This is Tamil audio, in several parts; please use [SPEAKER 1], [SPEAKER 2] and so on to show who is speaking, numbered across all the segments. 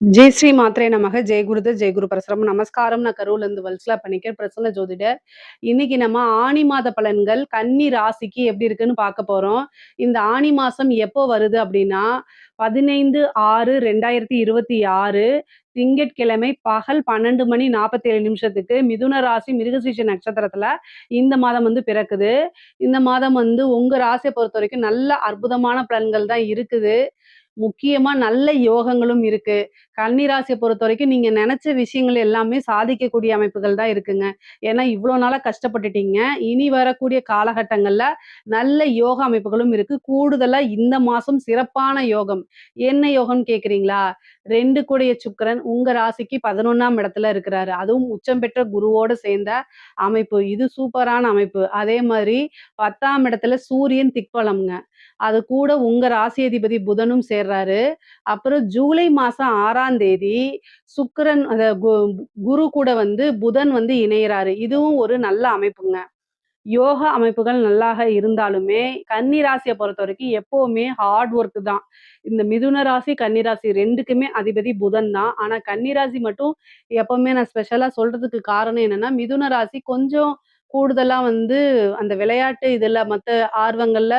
[SPEAKER 1] ஜெய் ஸ்ரீ மாத்ரே நமக. ஜெய் குருதத், ஜெய் குரு பரசுராம். நமஸ்காரம். நான் கரூர்லேருந்து வல்சலா பணிக்கர், பிரசன்ன ஜோதிடர். இன்னைக்கு நம்ம ஆனி மாத பலன்கள் கன்னி ராசிக்கு எப்படி இருக்குன்னு பார்க்க போறோம். இந்த ஆனி மாசம் எப்போ வருது அப்படின்னா, 15/6/2026 திங்கட்கிழமை பகல் 12:47 மிதுன ராசி மிருகசீரிஷ நட்சத்திரத்துல இந்த மாதம் பிறக்குது. இந்த மாதம் உங்க ராசியை பொறுத்தவரைக்கும் நல்ல அற்புதமான பலன்கள் தான் இருக்குது. முக்கியமா நல்ல யோகங்களும் இருக்கு. கன்னி ராசிய பொறுத்தவரைக்கும் நீங்க நெனச்ச விஷயங்கள் எல்லாமே சாதிக்கக்கூடிய அமைப்புகள் தான் இருக்குங்க. ஏன்னா இவ்ளோ நாளா கஷ்டப்பட்டுட்டீங்க. இனி வரக்கூடிய காலகட்டங்கள்ல நல்ல யோக அமைப்புகளும் இருக்கு. கூடுதலா இந்த மாசம் சிறப்பான யோகம். என்ன யோகம்னு கேட்கிறீங்களா? 2 கூடிய சுக்கிரன் உங்க ராசிக்கு 11ஆம் இடத்துல இருக்கிறாரு. அதுவும் உச்சம் பெற்ற குருவோட சேர்ந்த அமைப்பு. இது சூப்பரான அமைப்பு. அதே மாதிரி 10ஆம் இடத்துல சூரியன் திக்பலம்ங்க. அது கூட உங்க ராசி அதிபதி புதனும் சேர்றாரு. அப்புறம் ஜூலை மாசம் 6ஆம் தேதி சுக்கிரன் குரு கூட புதன் இணையறாரு. இதுவும் ஒரு நல்ல அமைப்புங்க. யோகா அமைப்புகள் நல்லாக இருந்தாலுமே, கன்னி ராசிய பொறுத்தவரைக்கும் எப்பவுமே ஹார்ட் ஒர்க் தான். இந்த மிதுன ராசி, கன்னி ராசி 2க்குமே அதிபதி புதன் தான். ஆனா கன்னி ராசி மட்டும் எப்பவுமே நான் ஸ்பெஷலா சொல்றதுக்கு காரணம் என்னன்னா, மிதுன ராசி கொஞ்சம் கூடுதலா அந்த விளையாட்டு இதுல மத்த ஆர்வங்கள்ல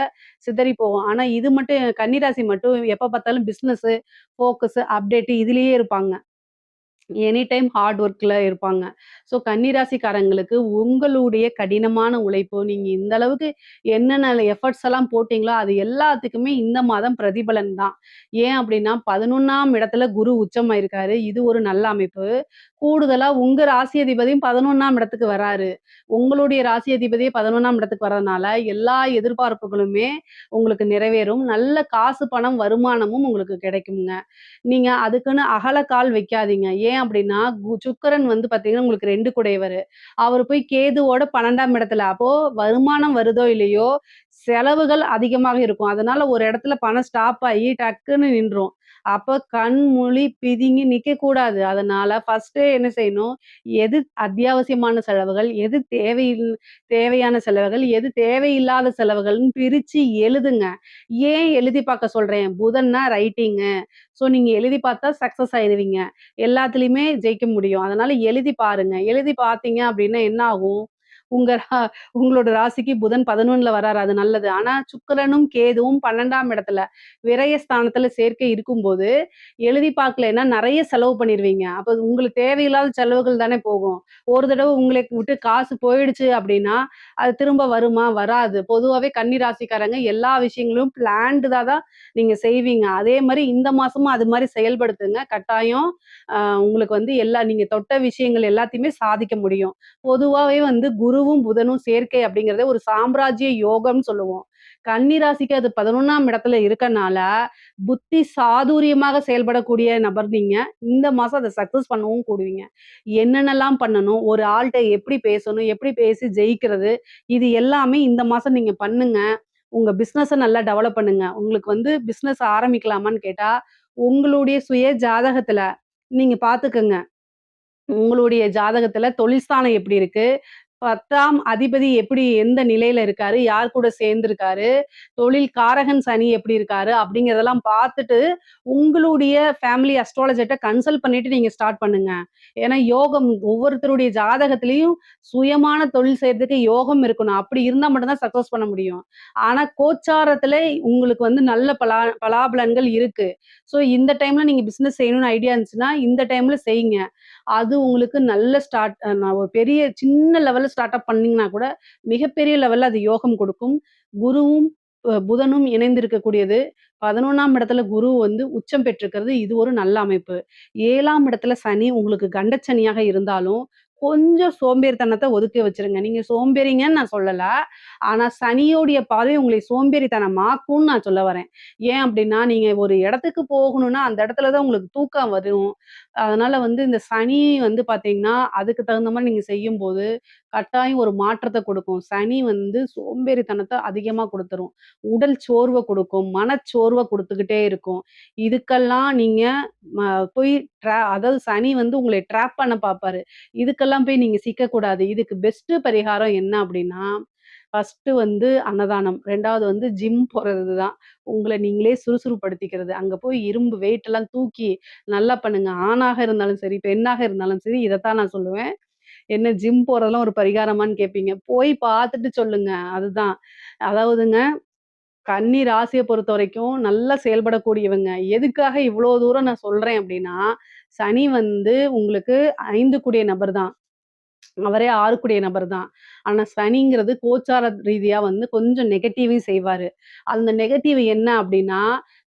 [SPEAKER 1] சிதறி போகும். ஆனா இது மட்டும் கன்னி ராசி மட்டும் எப்ப பார்த்தாலும் பிசினஸ், ஃபோக்கஸ், அப்டேட் இதுலயே இருப்பாங்க. எனி டைம் ஹார்ட் ஒர்க்ல இருப்பாங்க. ஸோ கன்னிராசிக்காரங்களுக்கு உங்களுடைய கடினமான உழைப்பு, நீங்க இந்த அளவுக்கு என்னென்ன எஃபர்ட்ஸ் எல்லாம் போட்டீங்களோ, அது எல்லாத்துக்குமே இந்த மாதம் பிரதிபலன் தான். ஏன் அப்டின்னா 11ஆம் இடத்துல குரு உச்சமாயிருக்காரு. இது ஒரு நல்ல அமைப்பு. கூடுதலா உங்க ராசி அதிபதியும் 11ஆம் இடத்துக்கு வராரு. உங்களுடைய ராசி அதிபதியே 11ஆம் இடத்துக்கு வர்றதுனால, எல்லா எதிர்பார்ப்புகளுமே உங்களுக்கு நிறைவேறும். நல்ல காசு, பணம், வருமானமும் உங்களுக்கு கிடைக்கும்ங்க. நீங்க அதுக்குன்னு அகல கால் வைக்காதீங்க. ஏன் அப்டின்னா, சுக்கிரன் பார்த்தீங்கன்னா, உங்களுக்கு 2 குடையவரு. அவரு போய் கேதுவோட 12ஆம் இடத்துல. அப்போ வருமானம் வருதோ இல்லையோ, செலவுகள் அதிகமாக இருக்கும். அதனால ஒரு இடத்துல பணம் ஸ்டாப் ஆயி டக்குன்னு நின்றும். அப்ப கண் முழி பிதுங்கி நிக்கக்கூடாது. அதனால ஃபர்ஸ்ட்டே என்ன செய்யணும், எது அத்தியாவசியமான செலவுகள், எது தேவையான செலவுகள், எது தேவையில்லாத செலவுகள்ன்னு பிரிச்சு எழுதுங்க. ஏன் எழுதி பார்க்க சொல்றேன்? புதன்னா ரைட்டிங்கு. ஸோ நீங்க எழுதி பார்த்தா சக்சஸ் ஆயிருவீங்க. எல்லாத்துலயுமே ஜெயிக்க முடியும். அதனால எழுதி பாருங்க. எழுதி பார்த்தீங்க அப்டின்னா என்ன ஆகும்? உங்க உங்களோட ராசிக்கு புதன் 11ல வராரு. அது நல்லது. ஆனா சுக்கிரனும், கேதுவும் 12ஆம் இடத்துல விரயஸ்தானத்துல சேர்க்கை இருக்கும்போது, எழுதி பார்க்கலைன்னா நெறைய செலவு பண்ணிருவீங்க. அப்ப உங்களுக்கு தேவையில்லாத செலவுகள் தானே போகும். ஒரு தடவ உங்களை விட்டு காசு போயிடுச்சு அப்டின்னா, அது திரும்ப வருமா? வராது. பொதுவாவே கன்னி ராசிக்காரங்க எல்லா விஷயங்களும் பிளான்டுடா தான் நீங்க செய்வீங்க. அதே மாரி இந்த மாசமும் அது மாரி செயல்படுத்துங்க. கட்டாயம் அ உங்களுக்கு நீங்க தொட்ட விஷயங்கள் எல்லாத்தையுமே சாதிக்க முடியும். பொதுவாவே குருவும், புதனும் சேர்க்கை அப்படிங்கிறத ஒரு சாம்ராஜ்ய யோகம்னு சொல்லுவோம். கன்னி ராசிக்கு அது 11ஆம் இடத்துல இருக்கனால, புத்தி சாதுரியமாக செயல்படக்கூடிய நபர் நீங்க. இந்த மாசம் அத சக்சஸ் பண்ணவும் கூடுவீங்க. என்னென்னலாம் பண்ணணும்? ஒரு ஆள்ட்ட எப்படி பேசணும்? எப்படி பேசி ஜெயிக்கிறது? இது எல்லாமே இந்த மாசம் நீங்க பண்ணுங்க. உங்க பிசினஸ நல்லா டெவலப் பண்ணுங்க. உங்களுக்கு பிசினஸ் ஆரம்பிக்கலாமான்னு கேட்டா, உங்களுடைய சுய ஜாதகத்துல நீங்க பார்த்துக்கங்க. உங்களுடைய ஜாதகத்துல தொழில் ஸ்தானம் எப்படி இருக்கு? 10ஆம் அதிபதி எப்படி எந்த நிலையில இருக்காரு? யார் கூட சேர்ந்திருக்காரு? தொழில் காரகன் சனி எப்படி இருக்காரு? அப்படிங்கிறதெல்லாம் பார்த்துட்டு, உங்களுடைய ஃபேமிலி அஸ்ட்ராலஜர்ட்ட கன்சல்ட் பண்ணிட்டு நீங்க ஸ்டார்ட் பண்ணுங்க. ஏன்னா யோகம் ஒவ்வொருத்தருடைய ஜாதகத்திலயும் சுயமான தொழில் செய்றதுக்கு யோகம் இருக்கணும். அப்படி இருந்தா மட்டும் தான் சக்சஸ் பண்ண முடியும். ஆனா கோச்சாரத்துல உங்களுக்கு நல்ல பலாபலன்கள் இருக்கு. ஸோ இந்த டைம்ல நீங்க பிசினஸ் செய்யணும்னு ஐடியா இருந்துச்சுன்னா, இந்த டைம்ல செய்யுங்க. அது உங்களுக்கு நல்ல ஸ்டார்ட் நான் ஒரு பெரிய சின்ன லெவல்ல ஸ்டார்ட் அப் பண்ணீங்கன்னா கூட, மிகப்பெரிய லெவல்ல அது யோகம் கொடுக்கும். குருவும், புதனும் இணைந்திருக்கக்கூடியது. 11ஆம் இடத்துல குரு உச்சம் பெற்றிருக்கிறது. இது ஒரு நல்ல அமைப்பு. 7ஆம் இடத்துல சனி உங்களுக்கு கண்டச்சனியாக இருந்தாலும், கொஞ்சம் சோம்பேறித்தனத்த ஒதுக்கி வச்சுருங்க. நீங்க சோம்பேறிங்கன்னு நான் சொல்லல. ஆனா சனியோடைய பார்வை உங்களை சோம்பேறித்தனமாக்கும்னு நான் சொல்ல வரேன். ஏன் அப்டின்னா, நீங்க ஒரு இடத்துக்கு போகணும்னா, அந்த இடத்துல தான் உங்களுக்கு தூக்கம் வரும். அதனால இந்த சனி பார்த்தீங்கன்னா, அதுக்கு தகுந்த மாரி நீங்க செய்யும்போது, கட்டாயம் ஒரு மாற்றத்த கொடுக்கும். சனி சோம்பேறித்தனத்த அதிகமா குடுத்துரும். உடல் சோர்வ குடுக்கும். மனச்சோர்வ குடுத்துக்கிட்டே இருக்கும். இதுக்கெல்லாம் நீங்க ம போய் அதாவது சனி உங்கள ட்ராப் பண்ண பாப்பாரு. இதுக்கெல்லாம் போய் நீங்க சிக்கக்கூடாது. இதுக்கு பெஸ்ட் பரிகாரம் என்ன அப்டின்னா, ஃபர்ஸ்ட்டு வந்து அன்னதானம். 2வது வந்து ஜிம் போறது தான். உங்கள நீங்களே சுறுசுறுப்படுத்திக்கிறது. அங்க போய் இரும்பு வெயிட்லாம் தூக்கி நல்லா பண்ணுங்க. ஆணாக இருந்தாலும் சரி, பெண்ணாக இருந்தாலும் சரி, இதத்தான் நான் சொல்லுவேன். என்ன ஜிம் போறதெல்லாம் ஒரு பரிகாரமான்னு கேட்பீங்க. போய் பார்த்துட்டு சொல்லுங்க. அதுதான். அதாவதுங்க கன்னி ராசிய பொறுத்தவரைக்கும் நல்லா செயல்படக்கூடியவங்க. எதுக்காக இவ்ளோ தூரம் நான் சொல்றேன் அப்டின்னா, சனி வந்து உங்களுக்கு 5 கூடிய நபர் தான். அவரே 6 கூடிய நபர் தான். ஆனா சனிங்கிறது கோச்சார ரீதியா வந்து கொஞ்சம் நெகட்டிவையும் செய்வாரு. அந்த நெகட்டிவ் என்ன அப்டின்னா,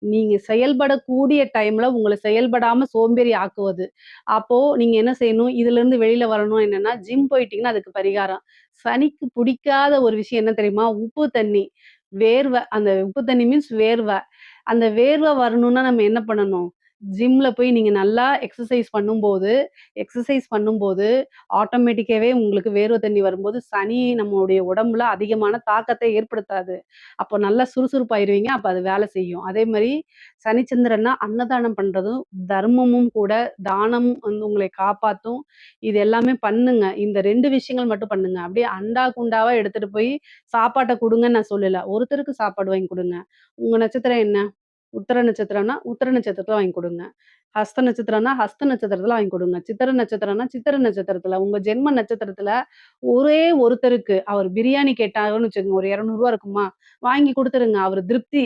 [SPEAKER 1] நீங்க செயல்படக்கூடிய டைம்ல உங்கள செயல்படாம சோம்பேறி ஆக்குவது. அப்போ நீங்க என்ன செய்யணும், இதுலருந்து வெளில வரணும் என்னன்னா, ஜிம் போயிட்டீங்கன்னா அதுக்கு பரிகாரம். சனிக்கு புடிக்காத ஒரு விஷயம் என்ன தெரியுமா? உப்பு தண்ணி. வேர்வ. அந்த உப்பு தண்ணி மீன்ஸ் வேர்வ. அந்த வேர்வ வரணும்னா நம்ம என்ன பண்ணணும்? ஜிம்ல போய் நீங்க நல்லா எக்ஸர்சைஸ் பண்ணும்போது ஆட்டோமேட்டிக்காவே உங்களுக்கு வேர்வை தண்ணி வரும்போது, சனி நம்மளுடைய உடம்புல அதிகமான தாக்கத்தை ஏற்படுத்தாது. அப்போ நல்லா சுறுசுறுப்பாயிருவீங்க. அப்ப அது வேலை செய்யும். அதே மாரி சனிச்சந்திரன்னா அன்னதானம் பண்றதும், தர்மமும் கூட. தானம் வந்து உங்களை காப்பாத்தும். இது எல்லாமே பண்ணுங்க. இந்த 2 விஷயங்கள் மட்டும் பண்ணுங்க. அப்படியே அண்டா, குண்டாவா எடுத்துட்டு போய் சாப்பாட்ட குடுங்கன்னு நான் சொல்லல. ஒருத்தருக்கு சாப்பாடு வாங்கி குடுங்க. உங்க நட்சத்திரம் என்ன? உத்தர நட்சத்திரம்னா, உத்தர நட்சத்திரத்துல வாங்கி குடுங்க. ஹஸ்த நட்சத்திரம்னா, ஹஸ்த நட்சத்திரத்துல வாங்கி குடுங்க. சித்திர நட்சத்திரம்னா, சித்திர நட்சத்திரத்துல. உங்க ஜென்ம நட்சத்திரத்துல ஒரே ஒருத்தருக்கு அவர் பிரியாணி கேட்டாருன்னு வச்சுக்கோங்க, ஒரு ரூ. 200 இருக்குமா? வாங்கி குடுத்துருங்க. அவரு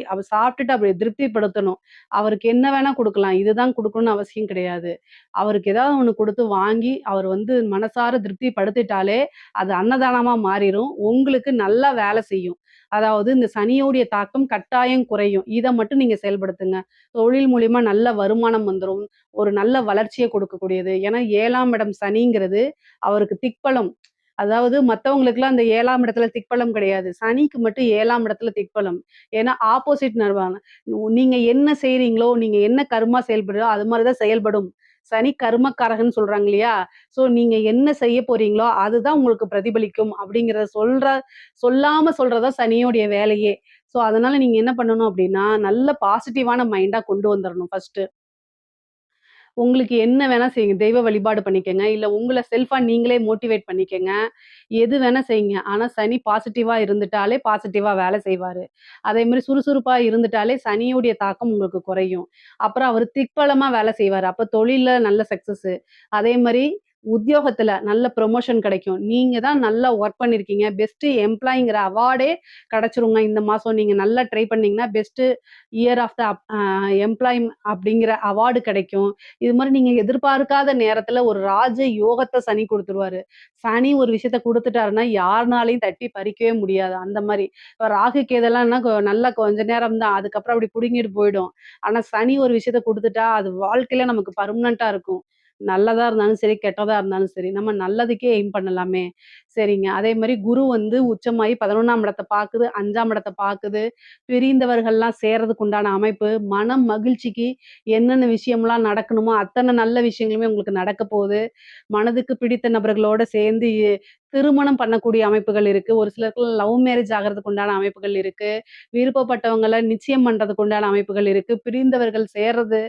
[SPEAKER 1] அவர் சாப்பிட்டுட்டு அவர திருப்திப்படுத்தணும். அவருக்கு என்ன வேணா குடுக்கலாம். இதுதான் குடுக்கணும்னு அவசியம் கிடையாது. அவருக்கு ஏதாவது ஒண்ணு குடுத்து வாங்கி, அவர் வந்து மனசார திருப்திப்படுத்திட்டாலே, அது அன்னதானமா மாறிரும். உங்களுக்கு நல்லா வேலை செய்யும். அதாவது இந்த சனியோடைய தாக்கம் கட்டாயம் குறையும். இத மட்டும் நீங்க செயல்படுத்துங்க. தொழில் மூலியமா நல்ல வருமானம் வந்துரும். ஒரு நல்ல வளர்ச்சிய கொடுக்கக்கூடியது. ஏன்னா 7ஆம் இடம் சனிங்கிறது அவருக்கு திக்பலம். அதாவது மத்தவங்களுக்கெல்லாம் அந்த 7ஆம் இடத்துல திக்பலம் கிடையாது. சனிக்கு மட்டும் 7ஆம் இடத்துல திக்பலம். ஏன்னா ஆப்போசிட் நர்வான. நீங்க என்ன செய்றீங்களோ, நீங்க என்ன கர்மா செயல்படுதோ, அது மாரி தான் செயல்படும். சனி கர்மக்காரகன்னு சொல்றாங்க இல்லையா? ஸோ நீங்க என்ன செய்ய போறீங்களோ, அதுதான் உங்களுக்கு பிரதிபலிக்கும் அப்படிங்கிறத சொல்லாம சொல்றது தான் சனியோடைய வேலையே. ஸோ அதனால நீங்க என்ன பண்ணணும் அப்படின்னா, நல்ல பாசிட்டிவான மைண்டா கொண்டு வந்துரணும் ஃபர்ஸ்ட்டு. உங்களுக்கு என்ன வேணா செய்யுங்க. தெய்வ வழிபாடு பண்ணிக்கங்க. இல்ல உங்கள செல்ஃபா நீங்களே மோட்டிவேட் பண்ணிக்கங்க. எது வேணா செய்யுங்க. ஆனா சனி பாசிட்டிவா இருந்துட்டாலே பாசிட்டிவா வேலை செய்வாரு. அதேமாரி சுறுசுறுப்பா இருந்துட்டாலே சனியுடைய தாக்கம் உங்களுக்கு குறையும். அப்புறம் அவரு திக்பலமா வேலை செய்வாரு. அப்ப தொழில்ல நல்ல சக்சஸு. அதேமாரி உத்தியோகத்துல நல்ல ப்ரமோஷன் கிடைக்கும். நீங்க தான் நல்லா ஒர்க் பண்ணியிருக்கீங்க. பெஸ்ட் எம்ப்ளாயிங்கிற அவார்டே கிடைச்சிருங்க இந்த மாசம். நீங்க நல்லா ட்ரை பண்ணீங்கன்னா, best year of the employee அப்படிங்கிற அவார்டு கிடைக்கும். இது மாரி நீங்க எதிர்பார்க்காத நேரத்துல ஒரு ராஜ யோகத்த சனி குடுத்துருவாரு. சனி ஒரு விஷயத்த குடுத்துட்டாருன்னா, யாருனாலயும் தட்டி பறிக்கவே முடியாது. அந்த மாரி. இப்ப ராகு கேதுலாம்னா நல்லா கொஞ்ச நேரம் தான். அதுக்கப்புறம் அப்படி புடுங்கிட்டு போயிடும். ஆனா சனி ஒரு விஷயத்த குடுத்துட்டா, அது வாழ்க்கையில நமக்கு பெர்மனன்ட்டா இருக்கும். நல்லதா இருந்தாலும் சரி, கெட்டதா இருந்தாலும் சரி, நம்ம நல்லதுக்கே எய்ம் பண்ணலாமே! சரிங்க. அதே மாரி குரு வந்து உச்சமாயி 11ஆம் இடத்த பாக்குது, 5ஆம் இடத்த பாக்குது. பிரிந்தவர்கள்லாம் சேர்றதுக்கு உண்டான அமைப்பு, மனம் மகிழ்ச்சிக்கு என்னென்ன விஷயம்லாம் நடக்கணுமோ, அத்தன நல்ல விஷயங்களுமே உங்களுக்கு நடக்க போது. மனதுக்கு பிடித்த நபர்களோட சேர்ந்து திருமணம் பண்ணக்கூடிய அமைப்புகள் இருக்கு. ஒரு சிலருக்குலாம் லவ் மேரேஜ் ஆகுறதுக்கு உண்டான அமைப்புகள் இருக்கு. விருப்பப்பட்டவங்கள நிச்சயம் பண்றதுக்கு உண்டான அமைப்புகள் இருக்கு. பிரிந்தவர்கள் சேர்றது,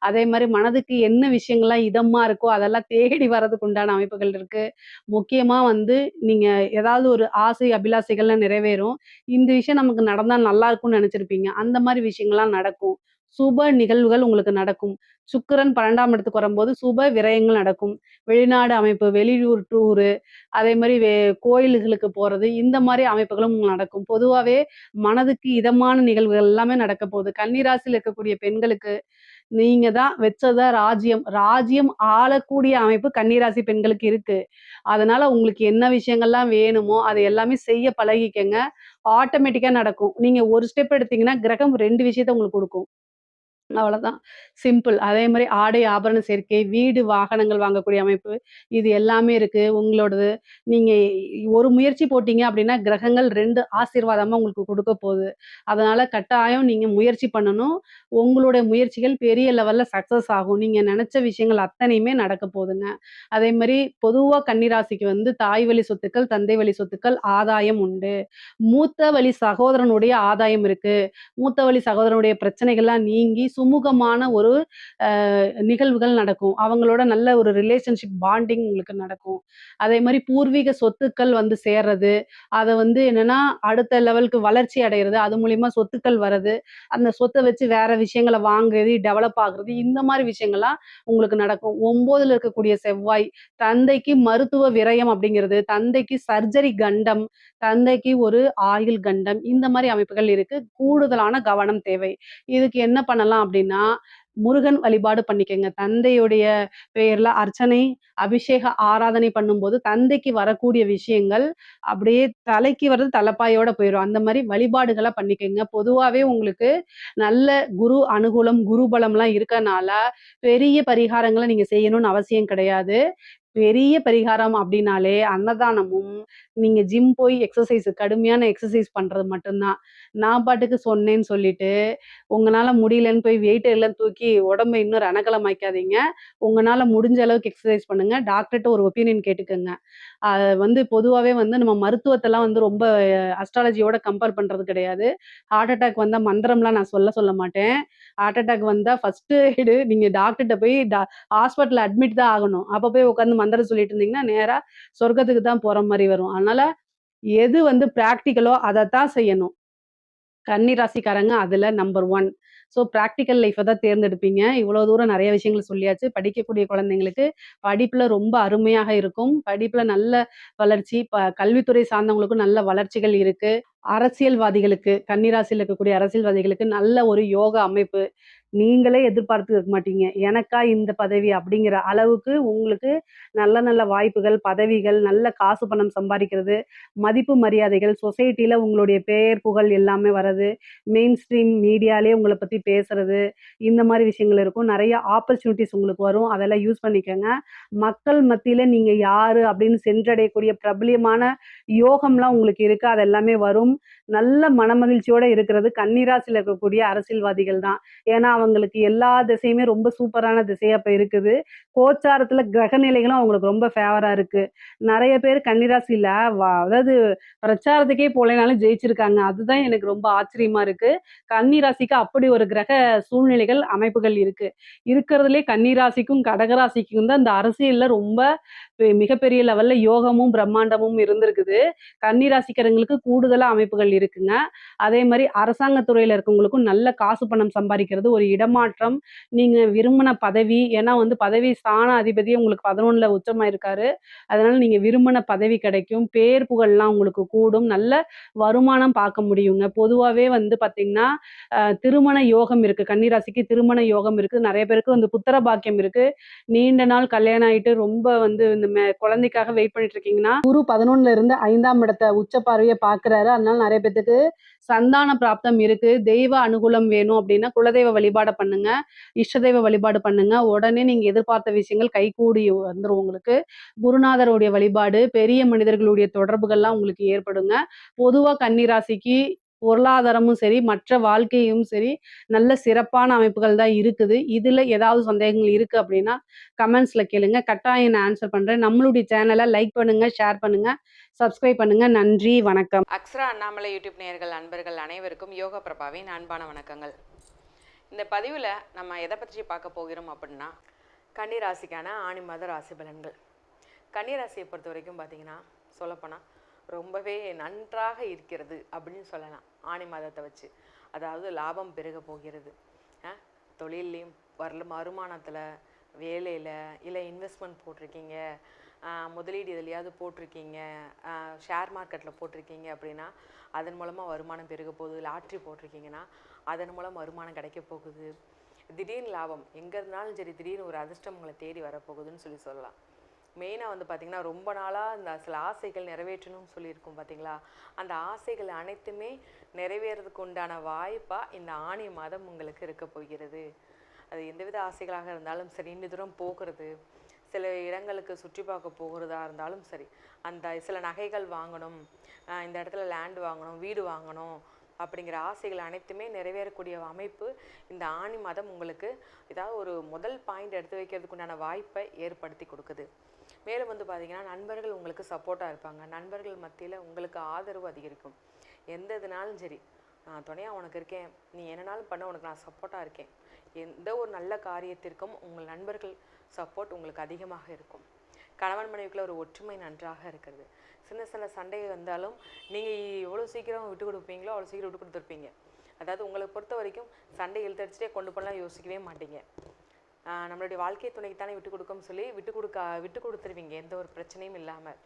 [SPEAKER 1] அதே மாரி மனதுக்கு என்ன விஷயங்கள்லாம் இதமா இருக்கோ, அதெல்லாம் தேடி வர்றதுக்கு உண்டான அமைப்புகள் இருக்கு. முக்கியமா வந்து நீங்க ஏதாவது ஒரு ஆசை, அபிலாசைகள்லாம் நிறைவேறும். இந்த விஷயம் நமக்கு நடந்தா நல்லா இருக்கும்னு நெனச்சிருப்பீங்க. அந்த மாரி விஷயங்கள்லாம் நடக்கும். சுப நிகழ்வுகள் உங்களுக்கு நடக்கும். சுக்கிரன் 12ஆம் இடத்துக்கு வரும்போது சுப விரயங்கள் நடக்கும். வெளிநாடு அமைப்பு, வெளியூர் டூரு, அதே மாரி கோயில்களுக்கு போறது, இந்த மாரி அமைப்புகளும் நடக்கும். பொதுவாவே மனதுக்கு இதமான நிகழ்வுகள் எல்லாமே நடக்க போகுது. கன்னி ராசியில இருக்கக்கூடிய பெண்களுக்கு நீங்க தான் வச்சத ராஜ்யம். ராஜ்யம் ஆளக்கூடிய அமைப்பு கன்னிராசி பெண்களுக்கு இருக்கு. அதனால உங்களுக்கு என்ன விஷயங்கள்லாம் வேணுமோ, அது எல்லாமே செய்ய பழகிக்கங்க. ஆட்டோமேட்டிக்கா நடக்கும். நீங்க ஒரு ஸ்டெப் எடுத்தீங்கன்னா, கிரகம் 2 விஷயத்த உங்களுக்கு குடுக்கும். அவ்வளதான். சிம்பிள். அதே மாரி ஆடை, ஆபரண சேர்க்கை, வீடு, வாகனங்கள் வாங்கக்கூடிய அமைப்பு, இது எல்லாமே இருக்கு. உங்களோடது. நீங்க ஒரு முயற்சி போட்டீங்க அப்டின்னா, கிரகங்கள் 2 ஆசீர்வாதமா உங்களுக்கு குடுக்க போது. அதனால கட்டாயம் நீங்க முயற்சி பண்ணணும். உங்களுடைய முயற்சிகள் பெரிய லெவல்ல சக்சஸ் ஆகும். நீங்க நெனச்ச விஷயங்கள் அத்தனையுமே நடக்க போதுங்க. அதே மாரி பொதுவா கன்னிராசிக்கு வந்து தாய் வழி சொத்துக்கள், தந்தை வழி சொத்துக்கள் ஆதாயம் உண்டு. மூத்த வழி சகோதரனுடைய ஆதாயம் இருக்கு. மூத்த வழி சகோதரனுடைய பிரச்சனைகள்லாம் நீங்கி சுமூகமான ஒரு நிகழ்வுகள் நடக்கும். அவங்களோட நல்ல ஒரு ரிலேஷன்ஷிப் பாண்டிங் உங்களுக்கு நடக்கும். அதே மாரி பூர்வீக சொத்துக்கள் வந்து சேர்றது, அத வந்து என்னன்னா அடுத்த லெவலுக்கு வளர்ச்சி அடையறது, அது மூலியமா சொத்துக்கள் வரது, அந்த சொத்த வச்சு வேற விஷயங்கள வாங்குறது, டெவலப் ஆகுறது, இந்த மாரி விஷயங்கள்லாம் உங்களுக்கு நடக்கும். 9ல இருக்கக்கூடிய செவ்வாய், தந்தைக்கு மருத்துவ விரயம் அப்படிங்கிறது, தந்தைக்கு சர்ஜரி கண்டம், தந்தைக்கு ஒரு ஆயுள் கண்டம், இந்த மாரி அமைப்புகள் இருக்கு. கூடுதலான கவனம் தேவை. இதுக்கு என்ன பண்ணலாம் அப்படின்னா, முருகன் வழிபாடு பண்ணிக்கங்க. தந்தையுடைய பெயர்ல அர்ச்சனை, அபிஷேக ஆராதனை பண்ணும்போது, தந்தைக்கு வரக்கூடிய விஷயங்கள் அப்படியே தலைக்கு வர்றது தலைப்பாயோட போயிரும். அந்த மாரி வழிபாடுகள பண்ணிக்கங்க. பொதுவாவே உங்களுக்கு நல்ல குரு அனுகூலம், குரு பலம்லாம் இருக்கனால, பெரிய பரிகாரங்கள நீங்க செய்யணும்னு அவசியம் கிடையாது. பெரிய பரிகாரம் அப்டின்னாலே, அன்னதானமும், நீங்க ஜிம் போய் கடுமையான எக்ஸர்சைஸ் பண்றது மட்டும் தான். நான் பாட்டுக்கு சொன்னேன்னு சொல்லிட்டு, உங்கனால முடியலன்னு போய் வெயிட் எல்லாம் தூக்கி உடம்ப இன்னும் ரணகலமாக்காதீங்க. உங்கனால முடிஞ்ச அளவுக்கு எக்ஸர்சைஸ் பண்ணுங்க. டாக்டர்ட்ட ஒரு ஒப்பீனியன் கேட்டுக்கங்க. வந்து பொதுவாவே வந்து நம்ம மருத்துவத்தலாம் வந்து ரொம்ப அஸ்ட்ராலஜியோட கம்பேர் பண்றது கிடையாது. ஹார்ட் அட்டாக் வந்தா மந்திரம்லாம் நான் சொல்ல மாட்டேன். ஹார்ட் அட்டாக் வந்தா ஃபர்ஸ்ட் எய்டு நீங்க டாக்டர்ட்ட போய் ஹாஸ்பிட்டல்ல அட்மிட் தான் ஆகணும். அப்ப போய் உட்கார்ந்து மந்திரம் சொல்லிட்டு இருந்தீங்கன்னா, நேரா சொர்க்கத்துக்கு தான் போற மாரி வரும். அதனால எது வந்து பிராக்டிகலோ அதத்தான் செய்யணும். கன்னி ராசிக்காரங்க அதுல நம்பர் 1. ஸோ பிராக்டிகல் லைஃப்ப தான் தேர்ந்தெடுப்பீங்க. இவ்வளோ தூரம் நெறைய விஷயங்கள் சொல்லியாச்சு. படிக்கக்கூடிய குழந்தைங்களுக்கு படிப்புல ரொம்ப அருமையாக இருக்கும். படிப்புல நல்ல வளர்ச்சி, கல்வித்துறை சார்ந்தவங்களுக்கும் நல்ல வளர்ச்சிகள் இருக்கு. அரசியல்வாதிகளுக்கு, கன்னி ராசியில இருக்கக்கூடிய அரசியல்வாதிகளுக்கு நல்ல ஒரு யோக அமைப்பு. நீங்களே எதிர்பார்த்து இருக்க மாட்டீங்க. எனக்கா இந்த பதவி அப்படிங்கிற அளவுக்கு உங்களுக்கு நல்ல நல்ல வாய்ப்புகள், பதவிகள், நல்ல காசு பணம் சம்பாரிக்கிறது, மதிப்பு மரியாதைகள், சொசைட்டில உங்களுடைய பெயர், புகழ் எல்லாமே வர்றது, மெயின் ஸ்ட்ரீம் மீடியாலயே உங்கள பத்தி பேசுறது, இந்த மாரி விஷயங்கள் இருக்கும். நெறைய ஆப்பர்ச்சுனிட்டீஸ் உங்களுக்கு வரும். அதெல்லாம் யூஸ் பண்ணிக்கங்க. மக்கள் மத்தியில நீங்க யாரு அப்படின்னு சென்றடையக்கூடிய பிரபல்யமான யோகம்லாம் உங்களுக்கு இருக்கு. அது எல்லாமே வரும். நல்ல மனமகிழ்ச்சியோட இருக்கிறது கன்னிராசியில இருக்கக்கூடிய அரசியல்வாதிகள் தான். ஏன்னா, அவங்களுக்கு எல்லா திசையுமே ரொம்ப சூப்பரான திசையா இப்ப இருக்குது. கோச்சாரத்துல கிரக நிலைகளும் அவங்களுக்கு ரொம்ப ஃபேவரா இருக்கு. நெறைய பேர் கன்னிராசியில அதாவது பிரச்சாரத்துக்கே போலைனாலும் ஜெயிச்சிருக்காங்க. அதுதான் எனக்கு ரொம்ப ஆச்சரியமா இருக்கு. கன்னிராசிக்கு அப்படி ஒரு கிரக சூழ்நிலைகள், அமைப்புகள் இருக்கு. இருக்கிறதுலே கன்னிராசிக்கும், கடகராசிக்கும் தான் இந்த அரசியல்ல ரொம்ப மிகப்பெரிய லெவல்ல யோகமும், பிரம்மாண்டமும் இருந்திருக்குது. கன்னிராசிக்காரங்களுக்கு கூடுதலா அமைப்புகள் இருக்குங்க. அதே மாரி அரசாங்க துறையில இருக்கவங்களுக்கும் நல்ல காசு பணம் சம்பாரிக்கிறது, ஒரு இடமாற்றம், நீங்க விரும்பின பதவி ஏன்னா வந்து பதவி ஸ்தான அதிபதியே உங்களுக்கு 11ல உச்சமாயிருக்காரு. அதனால நீங்க விரும்பின பதவி கிடைக்கும். பேர் புகழ்லாம் உங்களுக்கு கூடும். நல்ல வருமானம் பார்க்க முடியுங்க. பொதுவாவே வந்து பார்த்தீங்கன்னா, திருமண யோகம் இருக்கு. கன்னிராசிக்கு திருமண யோகம் இருக்கு. நெறைய பேருக்கு வந்து புத்திர பாக்கியம் இருக்கு. நீண்ட நாள் கல்யாணம் ஆயிட்டு ரொம்ப வந்து இந்த குழந்தைக்காக வெயிட் பண்ணிட்டு இருக்கீங்கன்னா, குரு 11ல இருந்து 5ஆம் இடத்த உச்ச பார்வையா பார்க்குறாரு. அதனால நெறைய பேத்துக்கு சந்தான பிராப்தம் இருக்கு. தெய்வ அனுகூலம் வேணும் அப்டின்னா, குலதெய்வ வழிபாட பண்ணுங்க. இஷ்ட தெய்வ வழிபாடு பண்ணுங்க. உடனே நீங்க எதிர்பார்த்த விஷயங்கள் கைகூடி வந்துரும் உங்களுக்கு. குருநாதருடைய வழிபாடு, பெரிய மனிதர்களுடைய தொடர்புகள்லாம் உங்களுக்கு ஏற்படுங்க. பொதுவா கன்னி ராசிக்கு பொருளாதாரமும் சரி, மற்ற வாழ்க்கையும் சரி, நல்ல சிறப்பான அமைப்புகள் தான் இருக்குது. இதுல ஏதாவது சந்தேகங்கள் இருக்கு அப்டின்னா, கமெண்ட்ஸ்ல கேளுங்க. கட்டாயம் நான் ஆன்சர் பண்றேன். நம்மளுடைய சேனல லைக் பண்ணுங்க, ஷேர் பண்ணுங்க, சப்ஸ்கிரைப் பண்ணுங்க. நன்றி, வணக்கம்.
[SPEAKER 2] அக்ஷரா அண்ணாமலை யூடியூப் நேயர்கள் அன்பர்கள் அனைவருக்கும் யோக பிரபாவின் அன்பான வணக்கங்கள். இந்த பதிவில் நம்ம எதை பற்றி பார்க்க போகிறோம் அப்படின்னா, கன்னிராசிக்கான ஆணி மாத ராசி பலன்கள். கன்னிராசியை பொறுத்த வரைக்கும் பார்த்தீங்கன்னா, சொல்லப்போனால் ரொம்பவே நன்றாக இருக்கிறது அப்படின்னு சொல்லலாம். ஆணி மாதத்தை வச்சு, அதாவது லாபம் பெருக போகிறது. தொழிலையும் வருமானத்தில், வேலையில், இல்லை இன்வெஸ்ட்மெண்ட் போட்டிருக்கீங்க, முதலீடு எதுலையாவது போட்டிருக்கீங்க, ஷேர் மார்க்கெட்டில் போட்டிருக்கீங்க அப்படின்னா அதன் மூலமாக வருமானம் பெருக போகுது. லாட்ரி போட்டிருக்கீங்கன்னா அதன் மூலம் வருமானம் கிடைக்க போகுது. திடீர்னு லாபம் எங்கே இருந்தாலும் சரி, திடீர்னு ஒரு அதிர்ஷ்டம் உங்களை தேடி வரப்போகுதுன்னு சொல்லலாம். மெயினாக வந்து பார்த்திங்கன்னா, ரொம்ப நாளாக இந்த சில ஆசைகள் நிறைவேற்றணும்னு சொல்லியிருக்கோம் பார்த்தீங்களா, அந்த ஆசைகள் அனைத்துமே நிறைவேறதுக்கு உண்டான வாய்ப்பாக இந்த ஆணி மாதம் உங்களுக்கு இருக்க போகிறது. அது எந்தவித ஆசைகளாக இருந்தாலும் சரி, இன்னி தூரம் போகிறது, சில இடங்களுக்கு சுற்றி பார்க்க போகிறதா இருந்தாலும் சரி, அந்த சில நகைகள் வாங்கணும், இந்த இடத்துல லேண்ட் வாங்கணும், வீடு வாங்கணும் அப்படிங்கிற ஆசைகள் அனைத்துமே நிறைவேறக்கூடிய அமைப்பு இந்த ஆணி மாதம் உங்களுக்கு ஏதாவது ஒரு முதல் பாயிண்ட் எடுத்து வைக்கிறதுக்கு உண்டான வாய்ப்பை ஏற்படுத்தி கொடுக்குது. மேலும் வந்து பார்த்திங்கன்னா, நண்பர்கள் உங்களுக்கு சப்போர்ட்டாக இருப்பாங்க. நண்பர்கள் மத்தியில் உங்களுக்கு ஆதரவு அதிகரிக்கும். எந்த இதுனாலும் சரி, நான் துணையாக உனக்கு இருக்கேன், நீ என்னனாலும் பண்ண, உனக்கு நான் சப்போர்ட்டாக இருக்கேன், எந்த ஒரு நல்ல காரியத்திற்கும் உங்கள் நண்பர்கள் சப்போர்ட் உங்களுக்கு அதிகமாக இருக்கும். கணவன் மனைவிக்குள்ள ஒரு ஒற்றுமை நன்றாக இருக்கிறது. சின்ன சின்ன சண்டை வந்தாலும் நீங்கள் எவ்வளோ சீக்கிரம் விட்டு கொடுப்பீங்களோ அவ்வளோ சீக்கிரம் விட்டு கொடுத்துருப்பீங்க. அதாவது உங்களை பொறுத்த வரைக்கும் சண்டை இழுத்தடிச்சிட்டே கொண்டு போகலாம் யோசிக்கவே மாட்டீங்க. நம்மளுடைய வாழ்க்கை துணைக்கு தானே விட்டு கொடுக்கணும்னு சொல்லி விட்டு கொடுத்துருவீங்க எந்த ஒரு பிரச்சனையும் இல்லாமல்.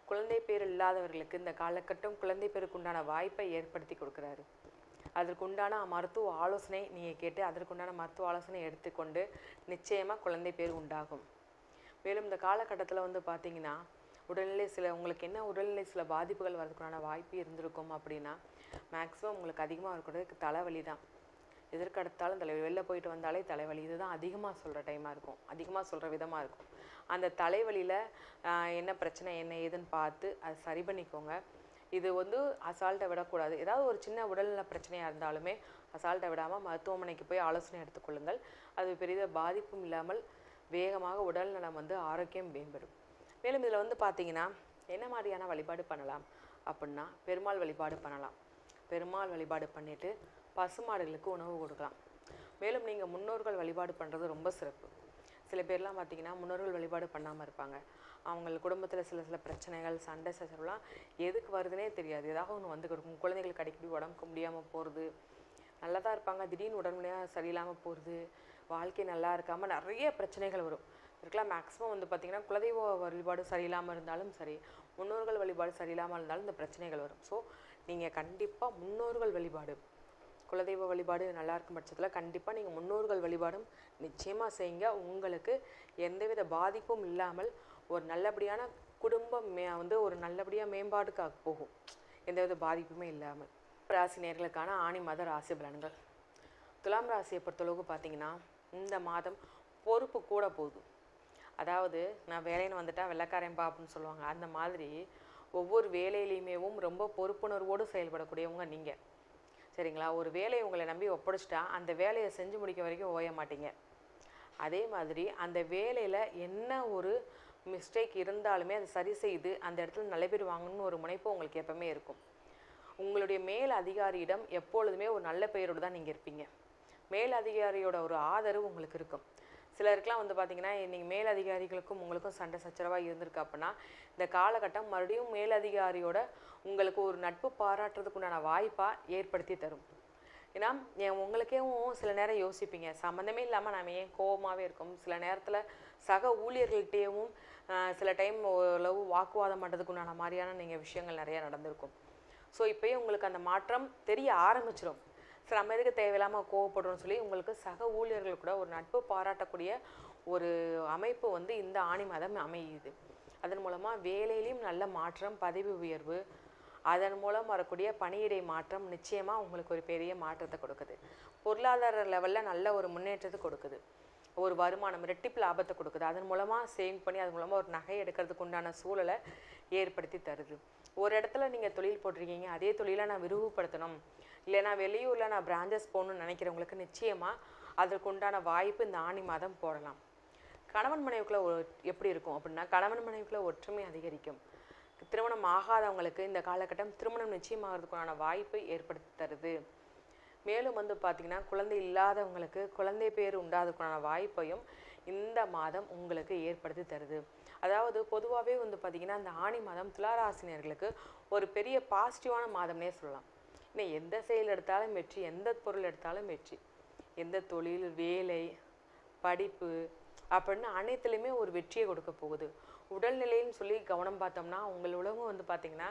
[SPEAKER 2] குழந்தை பேர் இல்லாதவர்களுக்கு இந்த காலகட்டம் குழந்தை பேருக்கு உண்டான வாய்ப்பை ஏற்படுத்தி கொடுக்குறாரு. அதற்குண்டான மருத்துவ ஆலோசனை நீங்கள் கேட்டு அதற்குண்டான மருத்துவ ஆலோசனை எடுத்துக்கொண்டு நிச்சயமாக குழந்தை பேர் உண்டாகும். மேலும் இந்த காலகட்டத்தில் வந்து பார்த்தீங்கன்னா உடல்நிலை உங்களுக்கு என்ன உடல்நிலை சில பாதிப்புகள் வரதுக்குண்டான வாய்ப்பு இருந்திருக்கும் அப்படின்னா, மேக்ஸிமம் உங்களுக்கு அதிகமாக இருக்கிறதுக்கு தலைவலி தான். எதற்கடுத்தாலும் தலைவலி, வெளில போயிட்டு வந்தாலே தலைவலி, இதுதான் அதிகமாக சொல்கிற டைமாக இருக்கும், அதிகமாக சொல்கிற விதமாக இருக்கும். அந்த தலைவலியில் என்ன பிரச்சனை என்ன ஏதுன்னு பார்த்து அதை சரி பண்ணிக்கோங்க. இது வந்து அசால்ட்டை விடக்கூடாது. ஏதாவது ஒரு சின்ன உடல்நல பிரச்சனையாக இருந்தாலுமே அசால்ட்டை விடாமல் மருத்துவமனைக்கு போய் ஆலோசனை எடுத்துக்கொள்ளுங்கள். அது பெரிய பாதிப்பும் இல்லாமல் வேகமாக உடல் நலம் வந்து ஆரோக்கியம் மேம்படும். மேலும் இதில் வந்து பார்த்தீங்கன்னா என்ன மாதிரியான வழிபாடு பண்ணலாம் அப்படின்னா, பெருமாள் வழிபாடு பண்ணலாம். பெருமாள் வழிபாடு பண்ணிவிட்டு பசுமாடுகளுக்கு உணவு கொடுக்கலாம். மேலும் நீங்கள் முன்னோர்கள் வழிபாடு பண்ணுறது ரொம்ப சிறப்பு. சில பேர்லாம் பார்த்தீங்கன்னா முன்னோர்கள் வழிபாடு பண்ணாமல் இருப்பாங்க. அவங்க குடும்பத்தில் சில பிரச்சனைகள் சண்டை சச்சரவுலாம் எதுக்கு வருதுன்னே தெரியாது. ஏதாவது ஒன்று வந்து இருக்கும். குழந்தைகளுக்கு அடிக்கடி உடம்புக்கு முடியாமல் போகிறது, நல்லா தான் இருப்பாங்க, திடீர்னு உடம்புலையாக சரியில்லாமல் போகிறது, வாழ்க்கை நல்லா இருக்காமல் நிறைய பிரச்சனைகள் வரும். இதுக்கெல்லாம் மேக்ஸிமம் வந்து பார்த்திங்கன்னா குலதெய்வ வழிபாடு சரியில்லாமல் இருந்தாலும் சரி, முன்னோர்கள் வழிபாடு சரியில்லாமல் இருந்தாலும் இந்த பிரச்சனைகள் வரும். ஸோ நீங்கள் கண்டிப்பாக முன்னோர்கள் வழிபாடு, குலதெய்வ வழிபாடு நல்லா இருக்கும் பட்சத்தில் கண்டிப்பாக நீங்கள் முன்னோர்கள் வழிபாடும் நிச்சயமாக செய்யுங்க. உங்களுக்கு எந்தவித பாதிப்பும் இல்லாமல் ஒரு நல்லபடியான குடும்பம் வந்து ஒரு நல்லபடியாக மேம்பாடுக்காக போகும், எந்தவித பாதிப்புமே இல்லாமல். ராசி நேயர்களுக்கான ஆணி மாத ராசி பலன்கள். துலாம் ராசியை பொறுத்தளவுக்கு பார்த்தீங்கன்னா இந்த மாதம் பொறுப்பு கூட போகுது. அதாவது நான் வேலைன்னு வந்துட்டா வெள்ளைக்காரன்பா அப்படின்னு சொல்லுவாங்க, அந்த மாதிரி ஒவ்வொரு வேலையிலையுமேவும் ரொம்ப பொறுப்புணர்வோடு செயல்படக்கூடியவங்க நீங்கள். சரிங்களா? ஒரு வேலையை உங்களை நம்பி ஒப்படைச்சிட்டா அந்த வேலையை செஞ்சு முடிக்க வரைக்கும் ஓய மாட்டீங்க. அதே மாதிரி அந்த வேலையில் என்ன ஒரு மிஸ்டேக் இருந்தாலுமே அதை சரி செய்து அந்த இடத்துல நல்ல பேர் வாங்கணும்னு ஒரு முனைப்பு உங்களுக்கு எப்பவுமே இருக்கும். உங்களுடைய மேல் அதிகாரியிடம் எப்பொழுதுமே ஒரு நல்ல பெயரோடு தான் நீங்கள் இருப்பீங்க. மேல் அதிகாரியோட ஒரு ஆதரவு உங்களுக்கு இருக்கும். சிலருக்குலாம் வந்து பார்த்தீங்கன்னா நீங்கள் மேல் அதிகாரிகளுக்கும் உங்களுக்கும் சண்டை சச்சரவாக இருந்திருக்கு அப்படின்னா இந்த காலகட்டம் மறுபடியும் மேலதிகாரியோட உங்களுக்கு ஒரு நட்பு பாராட்டுறதுக்கு உண்டான வாய்ப்பாக ஏற்படுத்தி தரும். ஏன்னா உங்களுக்கேவும் சில நேரம் யோசிப்பீங்க, சம்மந்தமே இல்லாமல் நம்ம ஏன் கோபமாகவே இருக்கும். சில நேரத்தில் சக ஊழியர்கள்ட்டேயும் சில டைம் ஓரளவு வாக்குவாதம் பண்ணுறதுக்கு உண்டான மாதிரியான நீங்கள் விஷயங்கள் நிறையா நடந்திருக்கும். ஸோ இப்போயே உங்களுக்கு அந்த மாற்றம் தெரிய ஆரம்பிச்சிடும். சரி, நம்ம எதுக்கு தேவையில்லாமல் கோவப்படுறோம்னு சொல்லி உங்களுக்கு சக ஊழியர்கள் கூட ஒரு நட்பு பாராட்டக்கூடிய ஒரு அமைப்பு வந்து இந்த ஆணி மாதம் அமையுது. அதன் மூலமாக வேலையிலையும் நல்ல மாற்றம், பதவி உயர்வு, அதன் மூலம் வரக்கூடிய பணியிடை மாற்றம் நிச்சயமாக உங்களுக்கு ஒரு பெரிய மாற்றத்தை கொடுக்குது. பொருளாதார லெவலில் நல்ல ஒரு முன்னேற்றத்தை கொடுக்குது. ஒரு வருமானம் ரெட்டிப்பு லாபத்தை கொடுக்குது. அதன் மூலமாக சேவிங் பண்ணி அது மூலமாக ஒரு நகை எடுக்கிறதுக்கு உண்டான சூழலை ஏற்படுத்தி தருது. ஒரு இடத்துல நீங்கள் தொழில் போட்டிருக்கீங்க, அதே தொழிலை நான் விரிவுபடுத்தணும், இல்லைனா வெளியூரில் நான் பிரான்ச்சஸ் போகணுன்னு நினைக்கிறவங்களுக்கு நிச்சயமாக அதற்கு உண்டான வாய்ப்பு இந்த ஆணி மாதம் போடலாம். கணவன் மனைவிக்குள்ளே எப்படி இருக்கும் அப்படின்னா, கணவன் மனைவிக்குள்ளே ஒற்றுமை அதிகரிக்கும். திருமணம் ஆகாதவங்களுக்கு இந்த காலகட்டம் திருமணம் நிச்சயமாகிறதுக்கான வாய்ப்பை ஏற்படுத்தி தருது. மேலும் வந்து பார்த்திங்கன்னா குழந்தை இல்லாதவங்களுக்கு குழந்தை பேர் உண்டாததுக்கான வாய்ப்பையும் இந்த மாதம் உங்களுக்கு ஏற்படுத்தி தருது. அதாவது பொதுவாகவே வந்து பார்த்திங்கன்னா இந்த ஆணி மாதம் துளாராசினியர்களுக்கு ஒரு பெரிய பாசிட்டிவான மாதம்னே சொல்லலாம். இன்னும் எந்த செயல் எடுத்தாலும் வெற்றி, எந்த பொருள் எடுத்தாலும் வெற்றி, எந்த தொழில், வேலை, படிப்பு அப்படின்னு அனைத்துலேயுமே ஒரு வெற்றியை கொடுக்க போகுது. உடல்நிலைன்னு சொல்லி கவனம் பார்த்தோம்னா உங்களோட வந்து பார்த்திங்கன்னா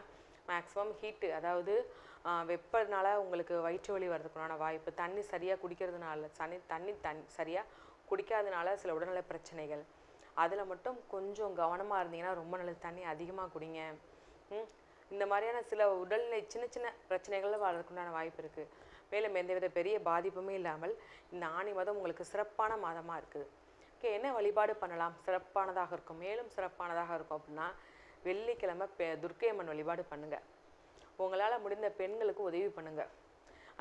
[SPEAKER 2] மேக்ஸிமம் ஹீட்டு, அதாவது வெப்பனால உங்களுக்கு வயிற்று வலி வர்றதுக்குண்டான வாய்ப்பு, தண்ணி சரியாக குடிக்கிறதுனால தண்ணி சரியாக குடிக்காதனால சில உடல்நல பிரச்சனைகள், அதில் மட்டும் கொஞ்சம் கவனமாக இருந்தீங்கன்னா ரொம்ப நல்லது. தண்ணி அதிகமாக குடிங்க. இந்த மாதிரியான சில உடல்நிலை சின்ன சின்ன பிரச்சனைகள் வர்றதுக்குண்டான வாய்ப்பு இருக்குது. மேலும் எந்தவித பெரிய பாதிப்புமே இல்லாமல் இந்த ஆணி மாதம் உங்களுக்கு சிறப்பான மாதமாக இருக்குது. என்ன வழிபாடு பண்ணலாம் சிறப்பானதாக இருக்கும், மேலும் சிறப்பானதாக இருக்கும் அப்படின்னா, வெள்ளிக்கிழமை துர்க்கை அம்மன் வழிபாடு பண்ணுங்கள். உங்களால் முடிந்த பெண்களுக்கு உதவி பண்ணுங்கள்.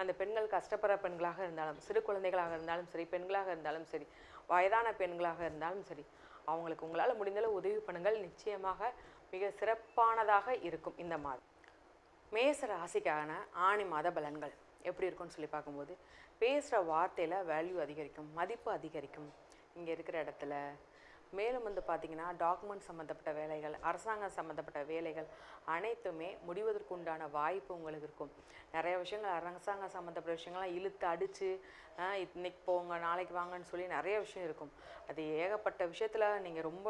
[SPEAKER 2] அந்த பெண்கள் கஷ்டப்படுற பெண்களாக இருந்தாலும், சிறு குழந்தைகளாக இருந்தாலும் சரி, பெண்களாக இருந்தாலும் சரி, வயதான பெண்களாக இருந்தாலும் சரி, அவங்களுக்கு உங்களால் முடிந்தளவு உதவி பண்ணுங்கள். நிச்சயமாக மிக சிறப்பானதாக இருக்கும் இந்த மாதம். மேச ராசிக்கான ஆணி மாத பலன்கள் எப்படி இருக்கும்னு சொல்லி பார்க்கும்போது பேசுகிற வார்த்தையில் வேல்யூ அதிகரிக்கும், மதிப்பு அதிகரிக்கும் இங்கே இருக்கிற இடத்துல. மேலும் வந்து பார்த்திங்கன்னா டாக்குமெண்ட் சம்மந்தப்பட்ட வேலைகள், அரசாங்கம் சம்மந்தப்பட்ட வேலைகள் அனைத்துமே முடிவதற்கு உண்டான வாய்ப்பு உங்களுக்கு இருக்கும். நிறைய விஷயங்கள் அரசாங்கம் சம்மந்தப்பட்ட விஷயங்கள்லாம் இழுத்து அடித்து இன்னைக்கு போங்க நாளைக்கு வாங்கன்னு சொல்லி நிறைய விஷயம் இருக்கும். அது ஏகப்பட்ட விஷயத்தில் நீங்கள் ரொம்ப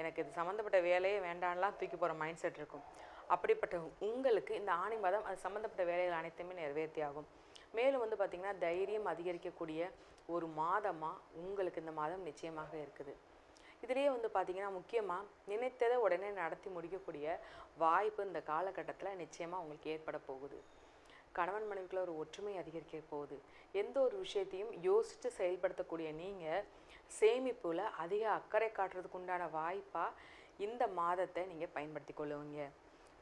[SPEAKER 2] எனக்கு இது சம்மந்தப்பட்ட வேலையே வேண்டான்லாம் தூக்கி போகிற மைண்ட் செட் இருக்கும். அப்படிப்பட்ட உங்களுக்கு இந்த ஆணி மாதம் அது சம்மந்தப்பட்ட வேலைகள் அனைத்துமே நிறைவேற்றி ஆகும். மேலும் வந்து பார்த்திங்கன்னா தைரியம் அதிகரிக்கக்கூடிய ஒரு மாதமாக உங்களுக்கு இந்த மாதம் நிச்சயமாக இருக்குது. இதிலேயே வந்து பார்த்திங்கன்னா முக்கியமாக நினைத்ததை உடனே நடத்தி முடிக்கக்கூடிய வாய்ப்பு இந்த காலகட்டத்தில் நிச்சயமாக உங்களுக்கு ஏற்பட போகுது. கணவன் மனைவிக்குள்ள ஒரு ஒற்றுமை அதிகரிக்க போகுது. எந்த ஒரு விஷயத்தையும் யோசித்து செயல்படுத்தக்கூடிய நீங்கள் சேமிப்பில் அதிக அக்கறை காட்டுறதுக்கு உண்டான வாய்ப்பாக இந்த மாதத்தை நீங்கள் பயன்படுத்தி கொள்ளுவீங்க.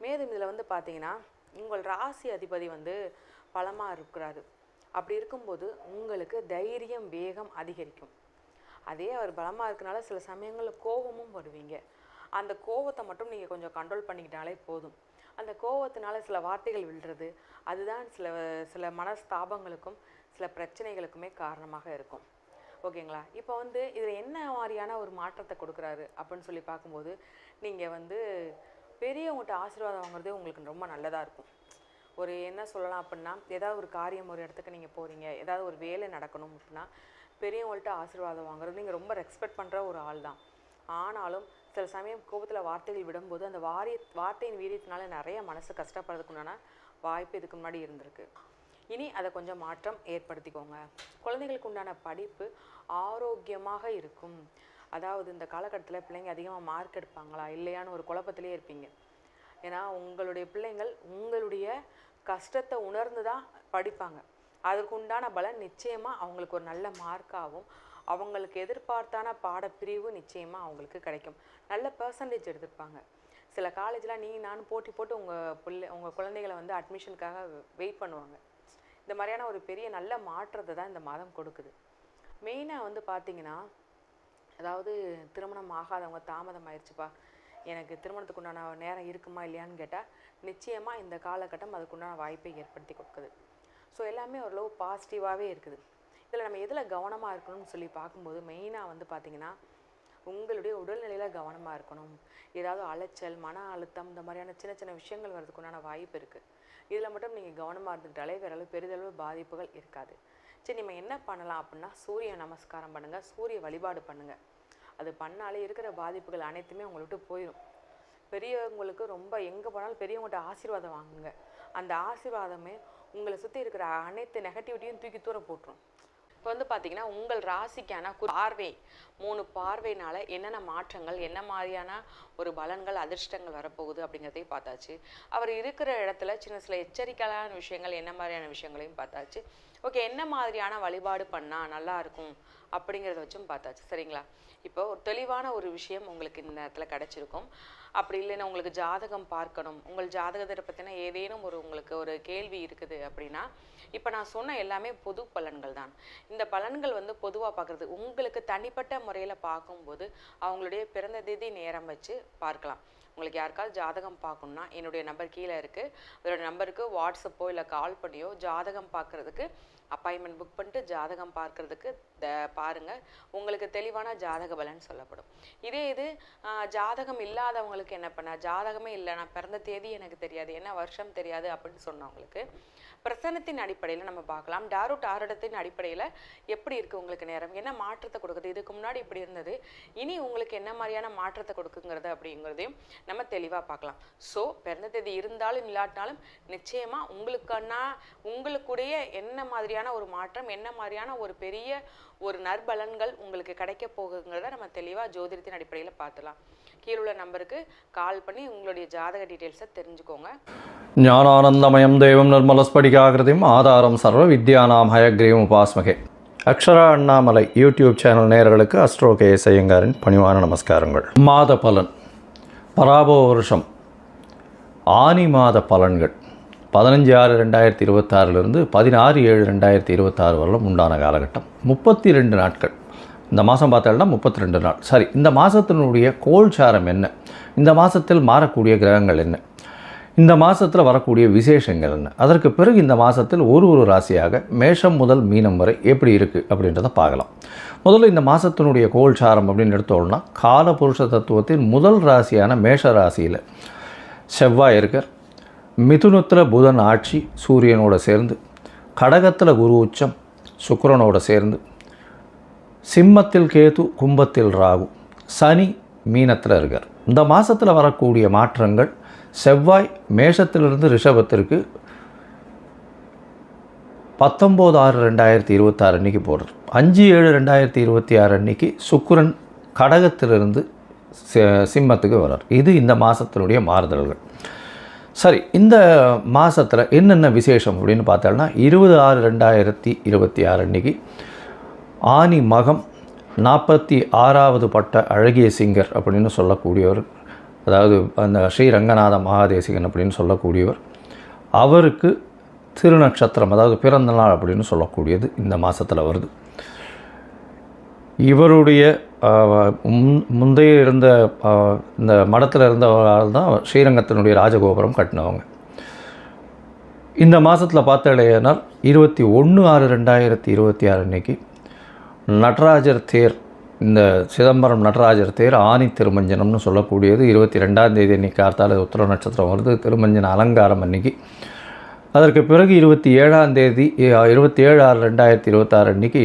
[SPEAKER 2] மேலும் இதில் வந்து பார்த்திங்கன்னா உங்கள் ராசி அதிபதி வந்து பலமாக இருக்கிறாரு. அப்படி இருக்கும்போது உங்களுக்கு தைரியம் வேகம் அதிகரிக்கும். அதே அவர் பலமாக இருக்கனால சில சமயங்களில் கோபமும் வருவீங்க. அந்த கோபத்தை மட்டும் நீங்கள் கொஞ்சம் கண்ட்ரோல் பண்ணிக்கிட்டாலே போதும். அந்த கோபத்தினால சில வார்த்தைகள் விழுறது அதுதான் சில மனஸ்தாபங்களுக்கும் சில பிரச்சனைகளுக்குமே காரணமாக இருக்கும். ஓகேங்களா? இப்போ வந்து இதில் என்ன மாதிரியான ஒரு மாற்றத்தை கொடுக்குறாரு அப்படின்னு சொல்லி பார்க்கும்போது நீங்கள் வந்து பெரியவங்கள்ட்ட ஆசீர்வாதம் வாங்குறதே உங்களுக்கு ரொம்ப நல்லதாக இருக்கும். ஒரு என்ன சொல்லலாம் அப்படின்னா, ஏதாவது ஒரு காரியம் ஒரு இடத்துக்கு நீங்கள் போகிறீங்க, ஏதாவது ஒரு வேலை நடக்கணும் அப்படின்னா பெரியவங்கள்ட்ட ஆசீர்வாதம் வாங்குறது நீங்கள் ரொம்ப ரெஸ்பெக்ட் பண்ணுற ஒரு ஆள் தான். ஆனாலும் சில சமயம் கோபத்தில் வார்த்தைகள் விடும்போது அந்த வார்த்தையின் வீரியத்தினால நிறைய மனசு கஷ்டப்படுறதுக்குண்டான வாய்ப்பு இதுக்கு முன்னாடி இருந்திருக்கு. இனி அதை கொஞ்சம் மாற்றம் ஏற்படுத்திக்கோங்க. குழந்தைகளுக்கு உண்டான படிப்பு ஆரோக்கியமாக இருக்கும். அதாவது இந்த காலகட்டத்தில் பிள்ளைங்க அதிகமாக மார்க் எடுப்பாங்களா இல்லையான்னு ஒரு குழப்பத்திலே இருப்பீங்க. ஏன்னா உங்களுடைய பிள்ளைங்கள் உங்களுடைய கஷ்டத்தை உணர்ந்து தான் படிப்பாங்க. அதுக்கு உண்டான பலன் நிச்சயமாக அவங்களுக்கு ஒரு நல்ல மார்க்காகவும் அவங்களுக்கு எதிர்பார்த்தான பாடப்பிரிவு நிச்சயமாக அவங்களுக்கு கிடைக்கும். நல்ல பர்சன்டேஜ் எடுத்திருப்பாங்க. சில காலேஜில் நானும் போட்டி போட்டு உங்கள் குழந்தைகளை வந்து அட்மிஷனுக்காக வெயிட் பண்ணுவாங்க. இந்த மாதிரியான ஒரு பெரிய நல்ல மாற்றத்தை தான் இந்த மாதம் கொடுக்குது. மெயினாக வந்து பார்த்திங்கன்னா, அதாவது திருமணம் ஆகாதவங்க தாமதம் ஆயிடுச்சுப்பா, எனக்கு திருமணத்துக்கு உண்டான நேரம் இருக்குமா இல்லையான்னு கேட்டால் நிச்சயமாக இந்த காலகட்டம் அதுக்குண்டான வாய்ப்பை ஏற்படுத்தி கொடுக்குது. ஸோ எல்லாமே ஓரளவு பாசிட்டிவாகவே இருக்குது. இதில் நம்ம எதில் கவனமாக இருக்கணும்னு சொல்லி பார்க்கும்போது மெயினாக வந்து பார்த்திங்கன்னா உங்களுடைய உடல்நிலையில் கவனமாக இருக்கணும். ஏதாவது அலைச்சல், மன அழுத்தம் இந்த மாதிரியான சின்ன சின்ன விஷயங்கள் வர்றதுக்குண்டான வாய்ப்பு இருக்குது. இதில் மட்டும் நீங்கள் கவனமாக இருந்துக்கிட்டாலே வேறளவு பெரிதளவு பாதிப்புகள் இருக்காது. சரி, நம்ம என்ன பண்ணலாம் அப்படின்னா சூரிய நமஸ்காரம் பண்ணுங்கள், சூரிய வழிபாடு பண்ணுங்கள். அது பண்ணாலே இருக்கிற பாதிப்புகள் அனைத்துமே உங்களை விட்டு போயிடும். பெரியவங்களுக்கு ரொம்ப எங்கே போனாலும் பெரியவங்கள்ட்ட ஆசீர்வாதம் வாங்குங்க. அந்த ஆசீர்வாதமே உங்களை சுற்றி இருக்கிற அனைத்து நெகட்டிவிட்டியும் தூக்கி தூர போட்டுரும். இப்போ வந்து பார்த்தீங்கன்னா உங்கள் ராசிக்கான பார்வை 3 பார்வையினால என்னென்ன மாற்றங்கள், என்ன மாதிரியான ஒரு பலன்கள், அதிர்ஷ்டங்கள் வரப்போகுது அப்படிங்கிறதையும் பார்த்தாச்சு. அவர் இருக்கிற இடத்துல சில எச்சரிக்கையான விஷயங்கள், என்ன மாதிரியான விஷயங்களையும் பார்த்தாச்சு. ஓகே, என்ன மாதிரியான வழிபாடு பண்ணால் நல்லா இருக்கும் அப்படிங்கிறத வச்சும் பார்த்தாச்சு. சரிங்களா? இப்போ ஒரு தெளிவான ஒரு விஷயம் உங்களுக்கு இந்த நேரத்தில் கிடச்சிருக்கும். அப்படி இல்லைன்னா உங்களுக்கு ஜாதகம் பார்க்கணும், உங்கள் ஜாதகத்தை பற்றின ஏதேனும் உங்களுக்கு ஒரு கேள்வி இருக்குது அப்படின்னா இப்போ நான் சொன்ன எல்லாமே பொது பலன்கள் தான். இந்த பலன்கள் வந்து பொதுவாக பார்க்குறது உங்களுக்கு தனிப்பட்ட முறையில் பார்க்கும்போது அவங்களுடைய பிறந்த தேதி நேரம் வச்சு பார்க்கலாம். உங்களுக்கு யாருக்காவது ஜாதகம் பார்க்கணுன்னா என்னுடைய நம்பர் கீழே இருக்குது. அதோட நம்பருக்கு வாட்ஸ்அப்போ இல்லை கால் பண்ணியோ ஜாதகம் பார்க்குறதுக்கு அப்பாயின்மெண்ட் புக் பண்ணிட்டு ஜாதகம் பார்க்குறதுக்கு பாருங்கள். உங்களுக்கு தெளிவான ஜாதக பலன் சொல்லப்படும். இதே இது ஜாதகம் இல்லாதவங்களுக்கு என்ன பண்ண, ஜாதகமே இல்லை, நான் பிறந்த தேதி எனக்கு தெரியாது, என்ன வருஷம் தெரியாது அப்படின்னு சொன்னவங்களுக்கு பிரசனத்தின் அடிப்படையில் நம்ம பார்க்கலாம். டாரூட் ஆருடத்தின் அடிப்படையில் எப்படி இருக்குது உங்களுக்கு நேரம், என்ன மாற்றத்தை கொடுக்குது, இதுக்கு முன்னாடி இப்படி இருந்தது, இனி உங்களுக்கு என்ன மாதிரியான மாற்றத்தை கொடுக்குங்கிறது அப்படிங்கிறதையும் நம்ம தெளிவாக பார்க்கலாம். ஸோ பிறந்த தேதி இருந்தாலும் இல்லாட்டினாலும் நிச்சயமாக உங்களுக்குடைய என்ன மாதிரியான ஒரு மாற்றம், என்ன மாதிரியான ஒரு பெரிய ஒரு நற்பலன்கள் உங்களுக்கு கிடைக்க போகுங்கிறத நம்ம தெளிவாக ஜோதிடத்தின் அடிப்படையில் பார்த்துலாம். கீழுள்ள நம்பருக்கு கால் பண்ணி உங்களுடைய ஜாதக டீட்டெயில்ஸை தெரிஞ்சுக்கோங்க.
[SPEAKER 3] ஞானானந்தமயம் தேவம் நிர்மலஸ்படிகாகிருதிம் ஆதாரம் சர்வ வித்யானாம் ஹயக்ரீவம் உபாஸ்மகே. அக்ஷரா அண்ணாமலை யூடியூப் சேனல் நேயர்களுக்கு அஸ்ட்ரோ கேஎஸ் ஐயங்காரின் பணிவான நமஸ்காரங்கள். மாத பலன், பராபவ வருஷம் ஆனி மாத பலன்கள் 15/6/2026 16/7/2026 வரலும் உண்டான காலகட்டம் 32 நாட்கள். இந்த மாதம் பார்த்தோம்னா 32 நாள். சரி, இந்த மாதத்தினுடைய கோல்சாரம் என்ன, இந்த மாதத்தில் மாறக்கூடிய கிரகங்கள் என்ன, இந்த மாதத்தில் வரக்கூடிய விசேஷங்கள் என்ன, அதற்கு பிறகு இந்த மாதத்தில் ஒரு ஒரு ராசியாக மேஷம் முதல் மீனம் வரை எப்படி இருக்குது அப்படின்றத பார்க்கலாம். முதல்ல இந்த மாதத்தினுடைய கோல்சாரம் அப்படின்னு எடுத்தோம்னா காலபுருஷ தத்துவத்தின் முதல் ராசியான மேஷ ராசியில் செவ்வாய் இருக்கார். மிதுனத்தில் புதன் ஆட்சி சூரியனோட சேர்ந்து, கடகத்தில் குரு உச்சம் சுக்கிரனோட சேர்ந்து, சிம்மத்தில் கேது, கும்பத்தில் ராகு, சனி மீனத்தில் இருக்கார். இந்த மாதத்தில் வரக்கூடிய மாற்றங்கள், செவ்வாய் மேஷத்திலிருந்து ரிஷபத்திற்கு 19/6/2026 அன்றைக்கி போடுறார். 5/7/2026 அன்றைக்கி சுக்கிரன் கடகத்திலிருந்து சிம்மத்துக்கு வர்றார். இது இந்த மாதத்தினுடைய மாறுதல்கள். சரி, இந்த மாதத்தில் என்னென்ன விசேஷம் அப்படின்னு பார்த்தோம்னா 20/6/2026 அன்றைக்கி ஆனி மகம் 46வது பட்ட அழகிய சிங்கர் அப்படின்னு சொல்லக்கூடியவர், அதாவது அந்த ஸ்ரீரங்கநாத மகாதேசிகன் அப்படின்னு சொல்லக்கூடியவர், அவருக்கு திருநட்சத்திரம் அதாவது பிறந்த நாள் அப்படின்னு சொல்லக்கூடியது இந்த மாதத்தில் வருது. இவருடைய முந்தைய இருந்த இந்த மடத்தில் இருந்தவரால் தான் ஸ்ரீரங்கத்தினுடைய ராஜகோபுரம் கட்டினவங்க. இந்த மாதத்தில் பார்த்தாலேனால் 21/6/2026 அன்றைக்கி நடராஜர் தேர், இந்த சிதம்பரம் நடராஜர் தேர் ஆனி திருமஞ்சனம்னு சொல்லக்கூடியது 22ஆம் தேதி அன்றைக்கி கார்த்தால உத்திர நட்சத்திரம் வருது. திருமஞ்சன அலங்காரம் அன்றைக்கி. அதற்கு பிறகு 27ஆம் தேதி 27/6/2026 அன்றைக்கி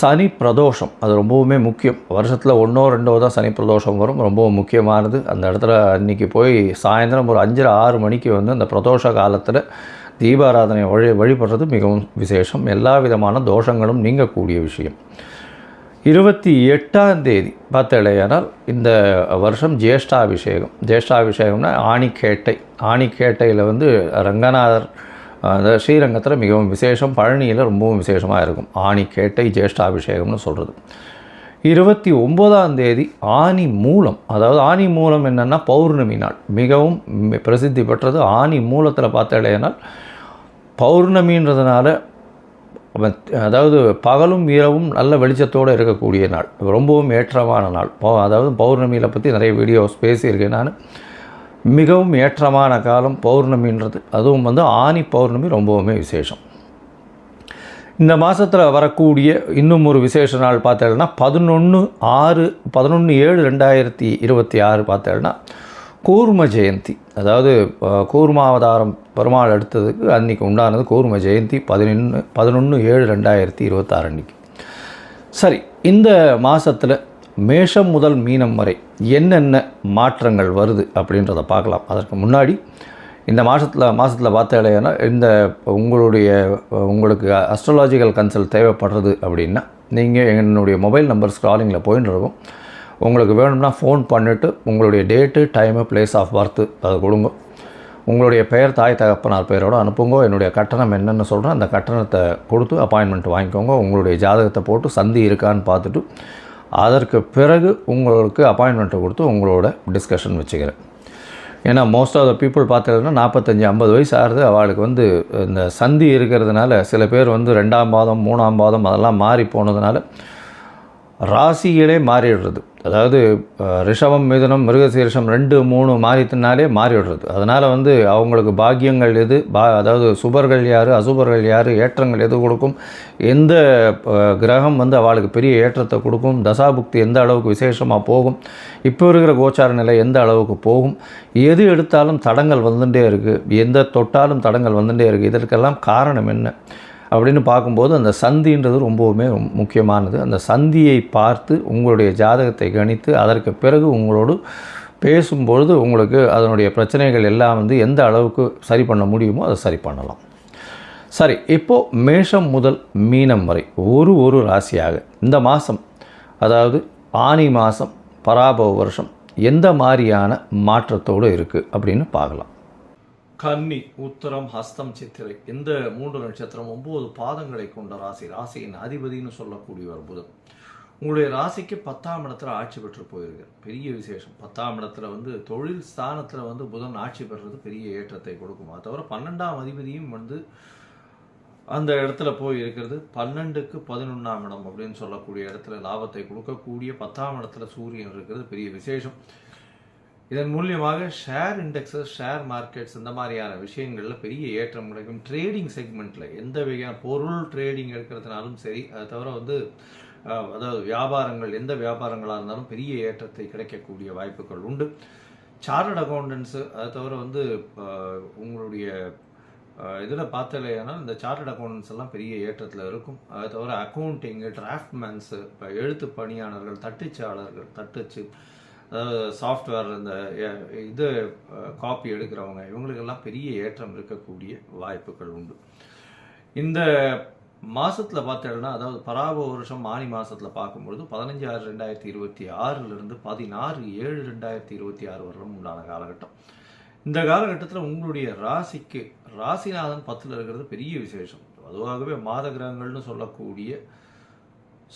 [SPEAKER 3] சனி பிரதோஷம். அது ரொம்பவுமே முக்கியம். வருஷத்தில் 1ஓ 2ஓ தான் சனி பிரதோஷம் வரும். ரொம்பவும் முக்கியமானது. அந்த இடத்துல அன்றைக்கி போய் சாயந்தரம் ஒரு 5:30-6 மணிக்கு வந்து அந்த பிரதோஷ காலத்தில் தீபாராதனை வழிபடுறது மிகவும் விசேஷம். எல்லா விதமான தோஷங்களும் நீங்கக்கூடிய விஷயம். 28ஆம் தேதி பார்த்தலையானால் இந்த வருஷம் ஜேஷ்டாபிஷேகம். ஜேஷ்டாபிஷேகம்னா ஆணிக்கேட்டை. ஆணிக்கேட்டையில் வந்து ரங்கநாதர் அந்த ஸ்ரீரங்கத்தில் மிகவும் விசேஷம். பழனியில் ரொம்பவும் விசேஷமாக இருக்கும். ஆணிக்கேட்டை ஜேஷ்டாபிஷேகம்னு சொல்கிறது. 29ஆம் தேதி ஆனி மூலம். அதாவது ஆனி மூலம் என்னென்னா பௌர்ணமி நாள். மிகவும் பிரசித்தி பெற்றது. ஆனி மூலத்தில் பார்த்தலையானால் பௌர்ணமின்றதுனால, அதாவது பகலும் இரவும் நல்ல வெளிச்சத்தோடு இருக்கக்கூடிய நாள், ரொம்பவும் ஏற்றமான நாள். அதாவது பௌர்ணமியில் பற்றி நிறைய வீடியோஸ் பேசியிருக்கேன் நான். மிகவும் ஏற்றமான காலம் பௌர்ணமின்றது. அதுவும் வந்து ஆனி பௌர்ணமி ரொம்பவுமே விசேஷம். இந்த மாதத்தில் வரக்கூடிய இன்னும் ஒரு விசேஷ நாள் பார்த்தேன்னா 11/7/2026 பார்த்தேன்னா கூர்ம ஜெயந்தி. அதாவது கூர்மாவதாரம் பெருமாள் எடுத்ததுக்கு அன்றைக்கி உண்டானது கூர்ம ஜெயந்தி 11/7/2026 அன்றைக்கி. சரி, இந்த மாதத்தில் மேஷம் முதல் மீனம் வரை என்னென்ன மாற்றங்கள் வருது அப்படின்றத பார்க்கலாம். அதற்கு முன்னாடி இந்த மாதத்தில் பார்த்தாலேனா இந்த உங்களுக்கு அஸ்ட்ராலாஜிக்கல் கன்சல்ட் தேவைப்படுறது அப்படின்னா நீங்கள் என்னுடைய மொபைல் நம்பர் ஸ்க்ராலிங்கில் போயின்னு இருக்கும். உங்களுக்கு வேணும்னா ஃபோன் பண்ணிவிட்டு உங்களுடைய date, time, place of birth அதை கொடுங்க. உங்களுடைய பெயர், தாய் தகப்பனார் பெயரோடு அனுப்புங்க. என்னுடைய கட்டணம் என்னென்னு சொல்கிறேன், அந்த கட்டணத்தை கொடுத்து அப்பாயின்மெண்ட் வாங்கிக்கோங்க. உங்களுடைய ஜாதகத்தை போட்டு சந்தி இருக்கான்னு பார்த்துட்டு அதற்கு பிறகு உங்களுக்கு அப்பாயின்மெண்ட்டை கொடுத்து உங்களோட டிஸ்கஷன் வச்சுக்கிறேன். ஏன்னா மோஸ்ட் ஆஃப் த பீப்புள் பார்த்தீங்கன்னா 45-50 வயசு ஆகுது. அவளுக்கு வந்து இந்த சந்தி இருக்கிறதுனால சில பேர் வந்து 2ஆம் பாதம் 3ஆம் பாதம் அதெல்லாம் மாறி போனதுனால ராசிகளே மாறிடுறது. அதாவது ரிஷபம், மிதுனம், மிருகசீரிஷம் 2, 3 மாறித்தினாலே மாறிவிடுறது. அதனால் வந்து அவங்களுக்கு பாக்கியங்கள் எது, அதாவது சுபர்கள் யார், அசுபர்கள் யார், ஏற்றங்கள் எது கொடுக்கும், எந்த கிரகம் வந்து அவளுக்கு பெரிய ஏற்றத்தை கொடுக்கும், தசாபுக்தி எந்த அளவுக்கு விசேஷமாக போகும், இப்போ இருக்கிற கோச்சார நிலை எந்த அளவுக்கு போகும், எது எடுத்தாலும் தடங்கள் வந்துட்டே இருக்குது, எந்த தொட்டாலும் தடங்கள் வந்துட்டே இருக்குது. இதற்கெல்லாம் காரணம் என்ன அப்படின்னு பார்க்கும்போது அந்த சந்தின்றது ரொம்பவுமே முக்கியமானது. அந்த சந்தியை பார்த்து உங்களுடைய ஜாதகத்தை கணித்து அதற்கு பிறகு உங்களோடு பேசும்பொழுது உங்களுக்கு அதனுடைய பிரச்சனைகள் எல்லாம் வந்து எந்த அளவுக்கு சரி பண்ண முடியுமோ அதை சரி பண்ணலாம். சரி, இப்போது மேஷம் முதல் மீனம் வரை ஒரு ராசியாக இந்த மாதம், அதாவது ஆனி மாதம் பராபவ வருஷம் எந்த மாதிரியான மாற்றத்தோடு இருக்குது அப்படின்னு பார்க்கலாம். கன்னி, உத்தரம், ஹஸ்தம், சித்திரை இந்த 3 நட்சத்திரம் 9 பாதங்களை கொண்ட ராசி. ராசியின் அதிபதினு சொல்லக்கூடியவர் புதன். உங்களுடைய ராசிக்கு 10ஆம் இடத்துல ஆட்சி பெற்று போயிருக்கு. பெரிய விசேஷம். 10ஆம் இடத்துல வந்து தொழில் ஸ்தானத்தில் வந்து புதன் ஆட்சி பெறுறது பெரிய ஏற்றத்தை கொடுக்கும். அது தவிர 12ஆம் அதிபதியும் வந்து அந்த இடத்துல போய் இருக்கிறது. 12க்கு 11ஆம் இடம் அப்படின்னு சொல்லக்கூடிய இடத்துல லாபத்தை கொடுக்கக்கூடிய 10ஆம் இடத்துல சூரியன் இருக்கிறது பெரிய விசேஷம். இதன் மூலியமாக ஷேர் இண்டெக்ஸஸ், ஷேர் மார்க்கெட்ஸ் இந்த மாதிரியான விஷயங்களில் பெரிய ஏற்றம் கிடைக்கும். ட்ரேடிங் செக்மெண்ட்டில் எந்த வகையான பொருள் ட்ரேடிங் எடுக்கிறதுனாலும் சரி, அதை தவிர வந்து அதாவது வியாபாரங்கள், எந்த வியாபாரங்களாக இருந்தாலும் பெரிய ஏற்றத்தை கிடைக்கக்கூடிய வாய்ப்புகள் உண்டு. சார்ட்டர்ட் அக்கௌண்டன்ஸு, அதை தவிர வந்து உங்களுடைய இதில் பார்த்தலையானால் இந்த சார்ட்டர்ட் அக்கௌண்டன்ஸ் எல்லாம் பெரிய ஏற்றத்தில் இருக்கும். அதை தவிர அக்கௌண்டிங்கு, டிராஃப்ட்மேன்ஸு, இப்போ எழுத்து பணியாளர்கள், தட்டச்சாளர்கள், தட்டச்சு அதாவது சாஃப்ட்வேர் இந்த இது காப்பி எடுக்கிறவங்க, இவங்களுக்கெல்லாம் பெரிய ஏற்றம் இருக்கக்கூடிய வாய்ப்புகள் உண்டு. இந்த மாதத்தில் பார்த்தேன்னா, அதாவது பராப வருஷம் ஆனி மாதத்தில் பார்க்கும்பொழுது 15/6/2026 16/7/2026 வரலும் உண்டான காலகட்டம். இந்த காலகட்டத்தில் உங்களுடைய ராசிக்கு ராசிநாதன் 10ல் இருக்கிறது பெரிய விசேஷம். அதுவாகவே மாத கிரகங்கள்னு சொல்லக்கூடிய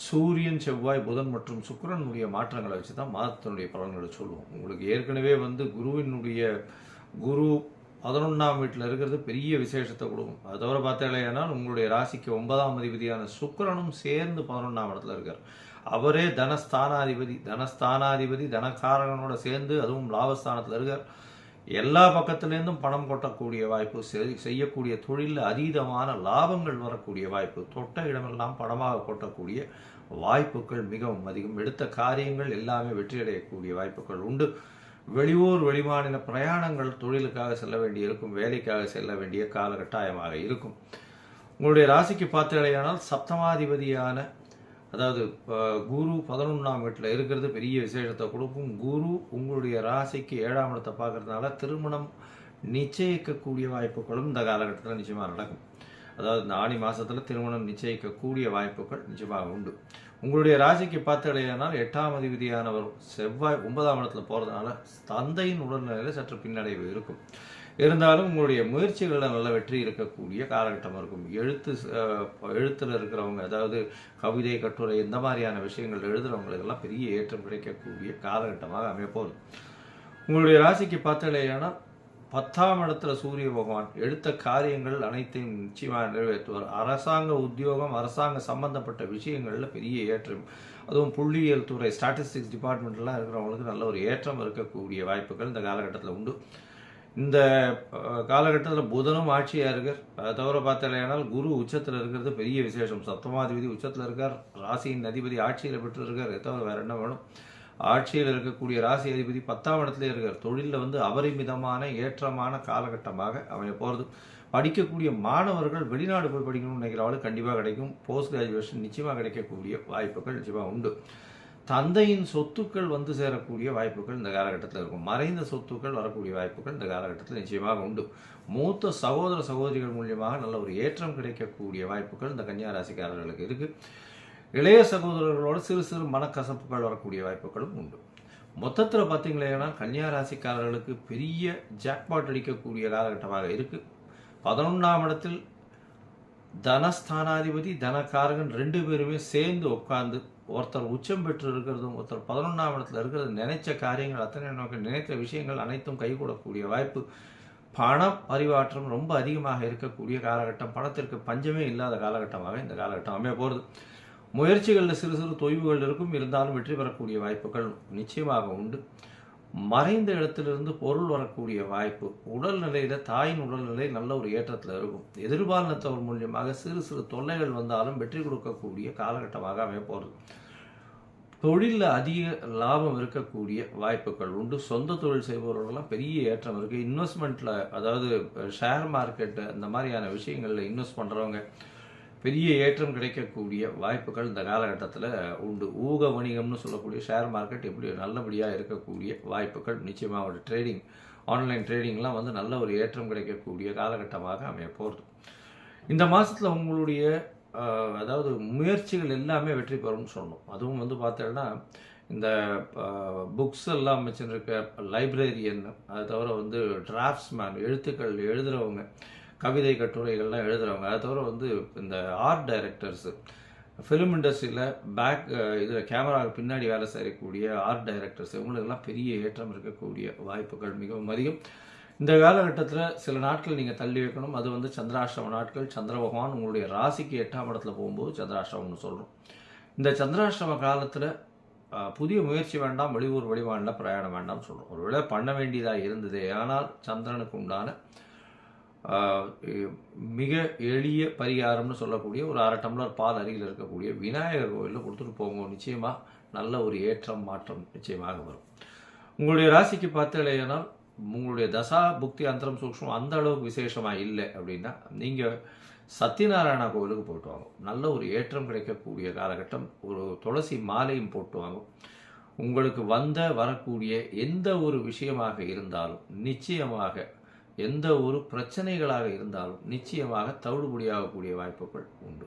[SPEAKER 3] சூரியன், செவ்வாய், புதன் மற்றும் சுக்கிரனுடைய மாற்றங்களை வச்சு தான் மாதத்தினுடைய பலன்களை சொல்லுவோம். உங்களுக்கு ஏற்கனவே வந்து குரு 11ஆம் வீட்டில் இருக்கிறது பெரிய விசேஷத்தை கொடுக்கும். அதை தவிர பார்த்தீங்கன்னா உங்களுடைய ராசிக்கு 9ஆம் அதிபதியான சுக்கிரனும் சேர்ந்து 11ஆம் இடத்துல இருக்கார். அவரே தனஸ்தானாதிபதி தனகாரகனோட சேர்ந்து அதுவும் லாபஸ்தானத்தில் இருக்கார். எல்லா பக்கத்துலேருந்தும் பணம் கொட்டக்கூடிய வாய்ப்பு, செய்யக்கூடிய தொழிலில் அதீதமான லாபங்கள் வரக்கூடிய வாய்ப்பு, தொட்ட இடமெல்லாம் பணமாக கொட்டக்கூடிய வாய்ப்புகள் மிகவும் அதிகம். எடுத்த காரியங்கள் எல்லாமே வெற்றியடையக்கூடிய வாய்ப்புகள் உண்டு. வெளியூர் வெளிமாநில பிரயாணங்கள் தொழிலுக்காக செல்ல வேண்டி இருக்கும், வேலைக்காக செல்ல வேண்டிய காலகட்டாயமாக இருக்கும். உங்களுடைய ராசிக்கு பார்த்தீர்களானால் சப்தமாதிபதியான அதாவது குரு 11ஆம் வீட்டில் இருக்கிறது பெரிய விசேஷத்தை கொடுக்கும். குரு உங்களுடைய ராசிக்கு 7ஆம் இடத்தை பார்க்கறதுனால திருமணம் நிச்சயிக்கக்கூடிய வாய்ப்புகளும் இந்த காலகட்டத்தில் நிச்சயமாக நடக்கும். அதாவது இந்த ஆனி மாதத்தில் திருமணம் நிச்சயிக்கக்கூடிய வாய்ப்புகள் நிச்சயமாக உண்டு. உங்களுடைய ராசிக்கு பார்த்தீங்கன்னா 8ஆம் அதிபதியானவர் செவ்வாய் 9ஆம் இடத்துல போகிறதுனால தந்தையின் உடல்நிலையில் சற்று பின்னடைவு இருக்கும். இருந்தாலும் உங்களுடைய முயற்சிகளில் நல்ல வெற்றி இருக்கக்கூடிய காலகட்டம் இருக்கும். எழுத்தில் இருக்கிறவங்க, அதாவது கவிதை, கட்டுரை இந்த மாதிரியான விஷயங்கள் எழுதுகிறவங்களுக்கெல்லாம் பெரிய ஏற்றம் கிடைக்கக்கூடிய காலகட்டமாக அமையப்போகுது. உங்களுடைய ராசிக்கு பார்த்தீங்கன்னா 10ஆம் இடத்துல சூரிய பகவான் எடுத்த காரியங்கள் அனைத்தையும் நிச்சயமாக நிறைவேற்றுவார். அரசாங்க உத்தியோகம், அரசாங்க சம்பந்தப்பட்ட விஷயங்களில் பெரிய ஏற்றம், அதுவும் புள்ளியியல் துறை, ஸ்டாட்டிஸ்டிக்ஸ் டிபார்ட்மெண்ட்லாம் இருக்கிறவங்களுக்கு நல்ல ஒரு ஏற்றம் இருக்கக்கூடிய வாய்ப்புகள் இந்த காலகட்டத்தில் உண்டு. இந்த காலகட்டத்தில் புதனும் ஆட்சியாக இருக்கார். அதை தவிர பார்த்தீங்கன்னா குரு உச்சத்தில் இருக்கிறது பெரிய விசேஷம். சப்தமாதிபதி உச்சத்தில் இருக்கார், ராசியின் அதிபதி ஆட்சியில் பெற்று இருக்கார். அதை தவிர வேறு என்ன வேணும்? ஆட்சியில் இருக்கக்கூடிய ராசி அதிபதி 10ஆம் இடத்துல இருக்கார். தொழிலில் வந்து அபரிமிதமான ஏற்றமான காலகட்டமாக அமைய போகிறது. படிக்கக்கூடிய மாணவர்கள் வெளிநாடு போய் படிக்கணும்னு நினைக்கிறவங்களுக்கு கண்டிப்பாக கிடைக்கும். போஸ்ட் கிராஜுவேஷன் நிச்சயமாக கிடைக்கக்கூடிய வாய்ப்புகள் நிச்சயமாக உண்டு. தந்தையின் சொத்துக்கள் வந்து சேரக்கூடிய வாய்ப்புகள் இந்த காலகட்டத்தில் இருக்கும். மறைந்த சொத்துக்கள் வரக்கூடிய வாய்ப்புகள் இந்த காலகட்டத்தில் நிச்சயமாக உண்டு. மூத்த சகோதர சகோதரிகள் மூலியமாக நல்ல ஒரு ஏற்றம் கிடைக்கக்கூடிய வாய்ப்புகள் இந்த கன்னியா ராசிக்காரர்களுக்கு இருக்குது. இளைய சகோதரர்களோட சிறு சிறு மனக்கசப்புகள் வரக்கூடிய வாய்ப்புகளும் உண்டு. மொத்தத்தில் பார்த்தீங்களேன்னா கன்னியா ராசிக்காரர்களுக்கு பெரிய ஜாக்பாட் அடிக்கக்கூடிய காலகட்டமாக இருக்குது. 11ஆம் இடத்தில் தனஸ்தானாதிபதி தனகாரகன் 2 பேருமே சேர்ந்து உட்கார்ந்து ஒருத்தர் உச்சம் பெற்று இருக்கிறதும் ஒருத்தர் 11ஆம் இடத்துல இருக்கிறது நினைச்ச காரியங்கள் அத்தனை நோக்க நினைத்த விஷயங்கள் அனைத்தும் கைகூடக்கூடிய வாய்ப்பு. பண பரிமாற்றம் ரொம்ப அதிகமாக இருக்கக்கூடிய காலகட்டம், பணத்திற்கு பஞ்சமே இல்லாத காலகட்டமாக இந்த காலகட்டம் அமைய போகிறது. முயற்சிகளில் சிறு சிறு தொய்வுகள் இருக்கும், இருந்தாலும் வெற்றி பெறக்கூடிய வாய்ப்புகள் நிச்சயமாக உண்டு. மறைந்த இடத்திலிருந்து பொருள் வரக்கூடிய வாய்ப்பு, உடல்நிலையில் தாயின் உடல்நிலை நல்ல ஒரு ஏற்றத்தில் இருக்கும். எதிர்பாலினத்தவர் மூலியமாக சிறு சிறு தொல்லைகள் வந்தாலும் வெற்றி கொடுக்கக்கூடிய காலகட்டமாக அமைய போகிறது. தொழிலில் அதிக லாபம் இருக்கக்கூடிய வாய்ப்புகள் உண்டு. சொந்த தொழில் செய்பவர்களெல்லாம் பெரிய ஏற்றம் இருக்குது. இன்வெஸ்ட்மெண்ட்டில், அதாவது ஷேர் மார்க்கெட்டு அந்த மாதிரியான விஷயங்களில் இன்வெஸ்ட் பண்ணுறவங்க பெரிய ஏற்றம் கிடைக்கக்கூடிய வாய்ப்புகள் இந்த காலகட்டத்தில் உண்டு. ஊக வணிகம்னு சொல்லக்கூடிய ஷேர் மார்க்கெட் எப்படி நல்லபடியாக இருக்கக்கூடிய வாய்ப்புகள் நிச்சயமாக ஒரு ட்ரேடிங், ஆன்லைன் ட்ரேடிங்லாம் வந்து நல்ல ஒரு ஏற்றம் கிடைக்கக்கூடிய காலகட்டமாக அமைய போகிறது. இந்த மாதத்தில் உங்களுடைய அதாவது முயற்சிகள் எல்லாமே வெற்றி பெறும்னு சொன்னோம். அதுவும் வந்து பார்த்தோன்னா இந்த புக்ஸ் எல்லாம் வச்சுருக்க லைப்ரரியன், அதை தவிர வந்து டிராஃப்ட்ஸ்மேன், எழுத்துக்கள் எழுதுகிறவங்க, கவிதை கட்டுரைகள்லாம் எழுதுகிறவங்க, அதை தவிர வந்து இந்த ஆர்ட் டைரக்டர்ஸு, ஃபிலிம் இண்டஸ்ட்ரியில் இதில் கேமராவுக்கு பின்னாடி வேலை செய்யக்கூடிய ஆர்ட் டைரக்டர்ஸ், இவங்களுக்கெல்லாம் பெரிய ஏற்றம் இருக்கக்கூடிய வாய்ப்புகள் மிகவும் அதிகம். இந்த காலகட்டத்தில் சில நாட்கள் நீங்கள் தள்ளி வைக்கணும். அது வந்து சந்திராஷ்டம நாட்கள். சந்திர பகவான் உங்களுடைய ராசிக்கு 8ஆம் இடத்துல போகும்போது சந்திராஷ்டமம்னு சொல்கிறோம். இந்த சந்திராஷ்டம காலத்தில் புதிய முயற்சி வேண்டாம், வெளியூர் வெளிமாநில பிரயாணம் வேண்டாம் சொல்கிறோம். ஒருவேளை பண்ண வேண்டியதாக இருந்தது, ஆனால் சந்திரனுக்கு உண்டான மிக எளிய பரிகாரம்னு சொல்லக்கூடிய ஒரு 1/2 டம்ளர் பால் அருகில் இருக்கக்கூடிய விநாயகர் கோவிலில் கொடுத்துட்டு போங்க. நிச்சயமாக நல்ல ஒரு ஏற்றம் மாற்றம் நிச்சயமாக வரும். உங்களுடைய ராசிக்கு பார்த்தீங்கன்னா உங்களுடைய தசா புக்தி அந்தரம் சூக்ஷ்மம் அந்த அளவுக்கு விசேஷமாக இல்லை அப்படின்னா நீங்கள் சத்யநாராயணா கோவிலுக்கு போயிட்டு வாங்க. நல்ல ஒரு ஏற்றம் கிடைக்கக்கூடிய காலகட்டம். ஒரு துளசி மாலையும் போட்டு வாங்க. உங்களுக்கு வரக்கூடிய எந்த ஒரு விஷயமாக இருந்தாலும் நிச்சயமாக, எந்த ஒரு பிரச்சனைகளாக இருந்தாலும் நிச்சயமாக தவிடுபடியாகக்கூடிய வாய்ப்புகள் உண்டு.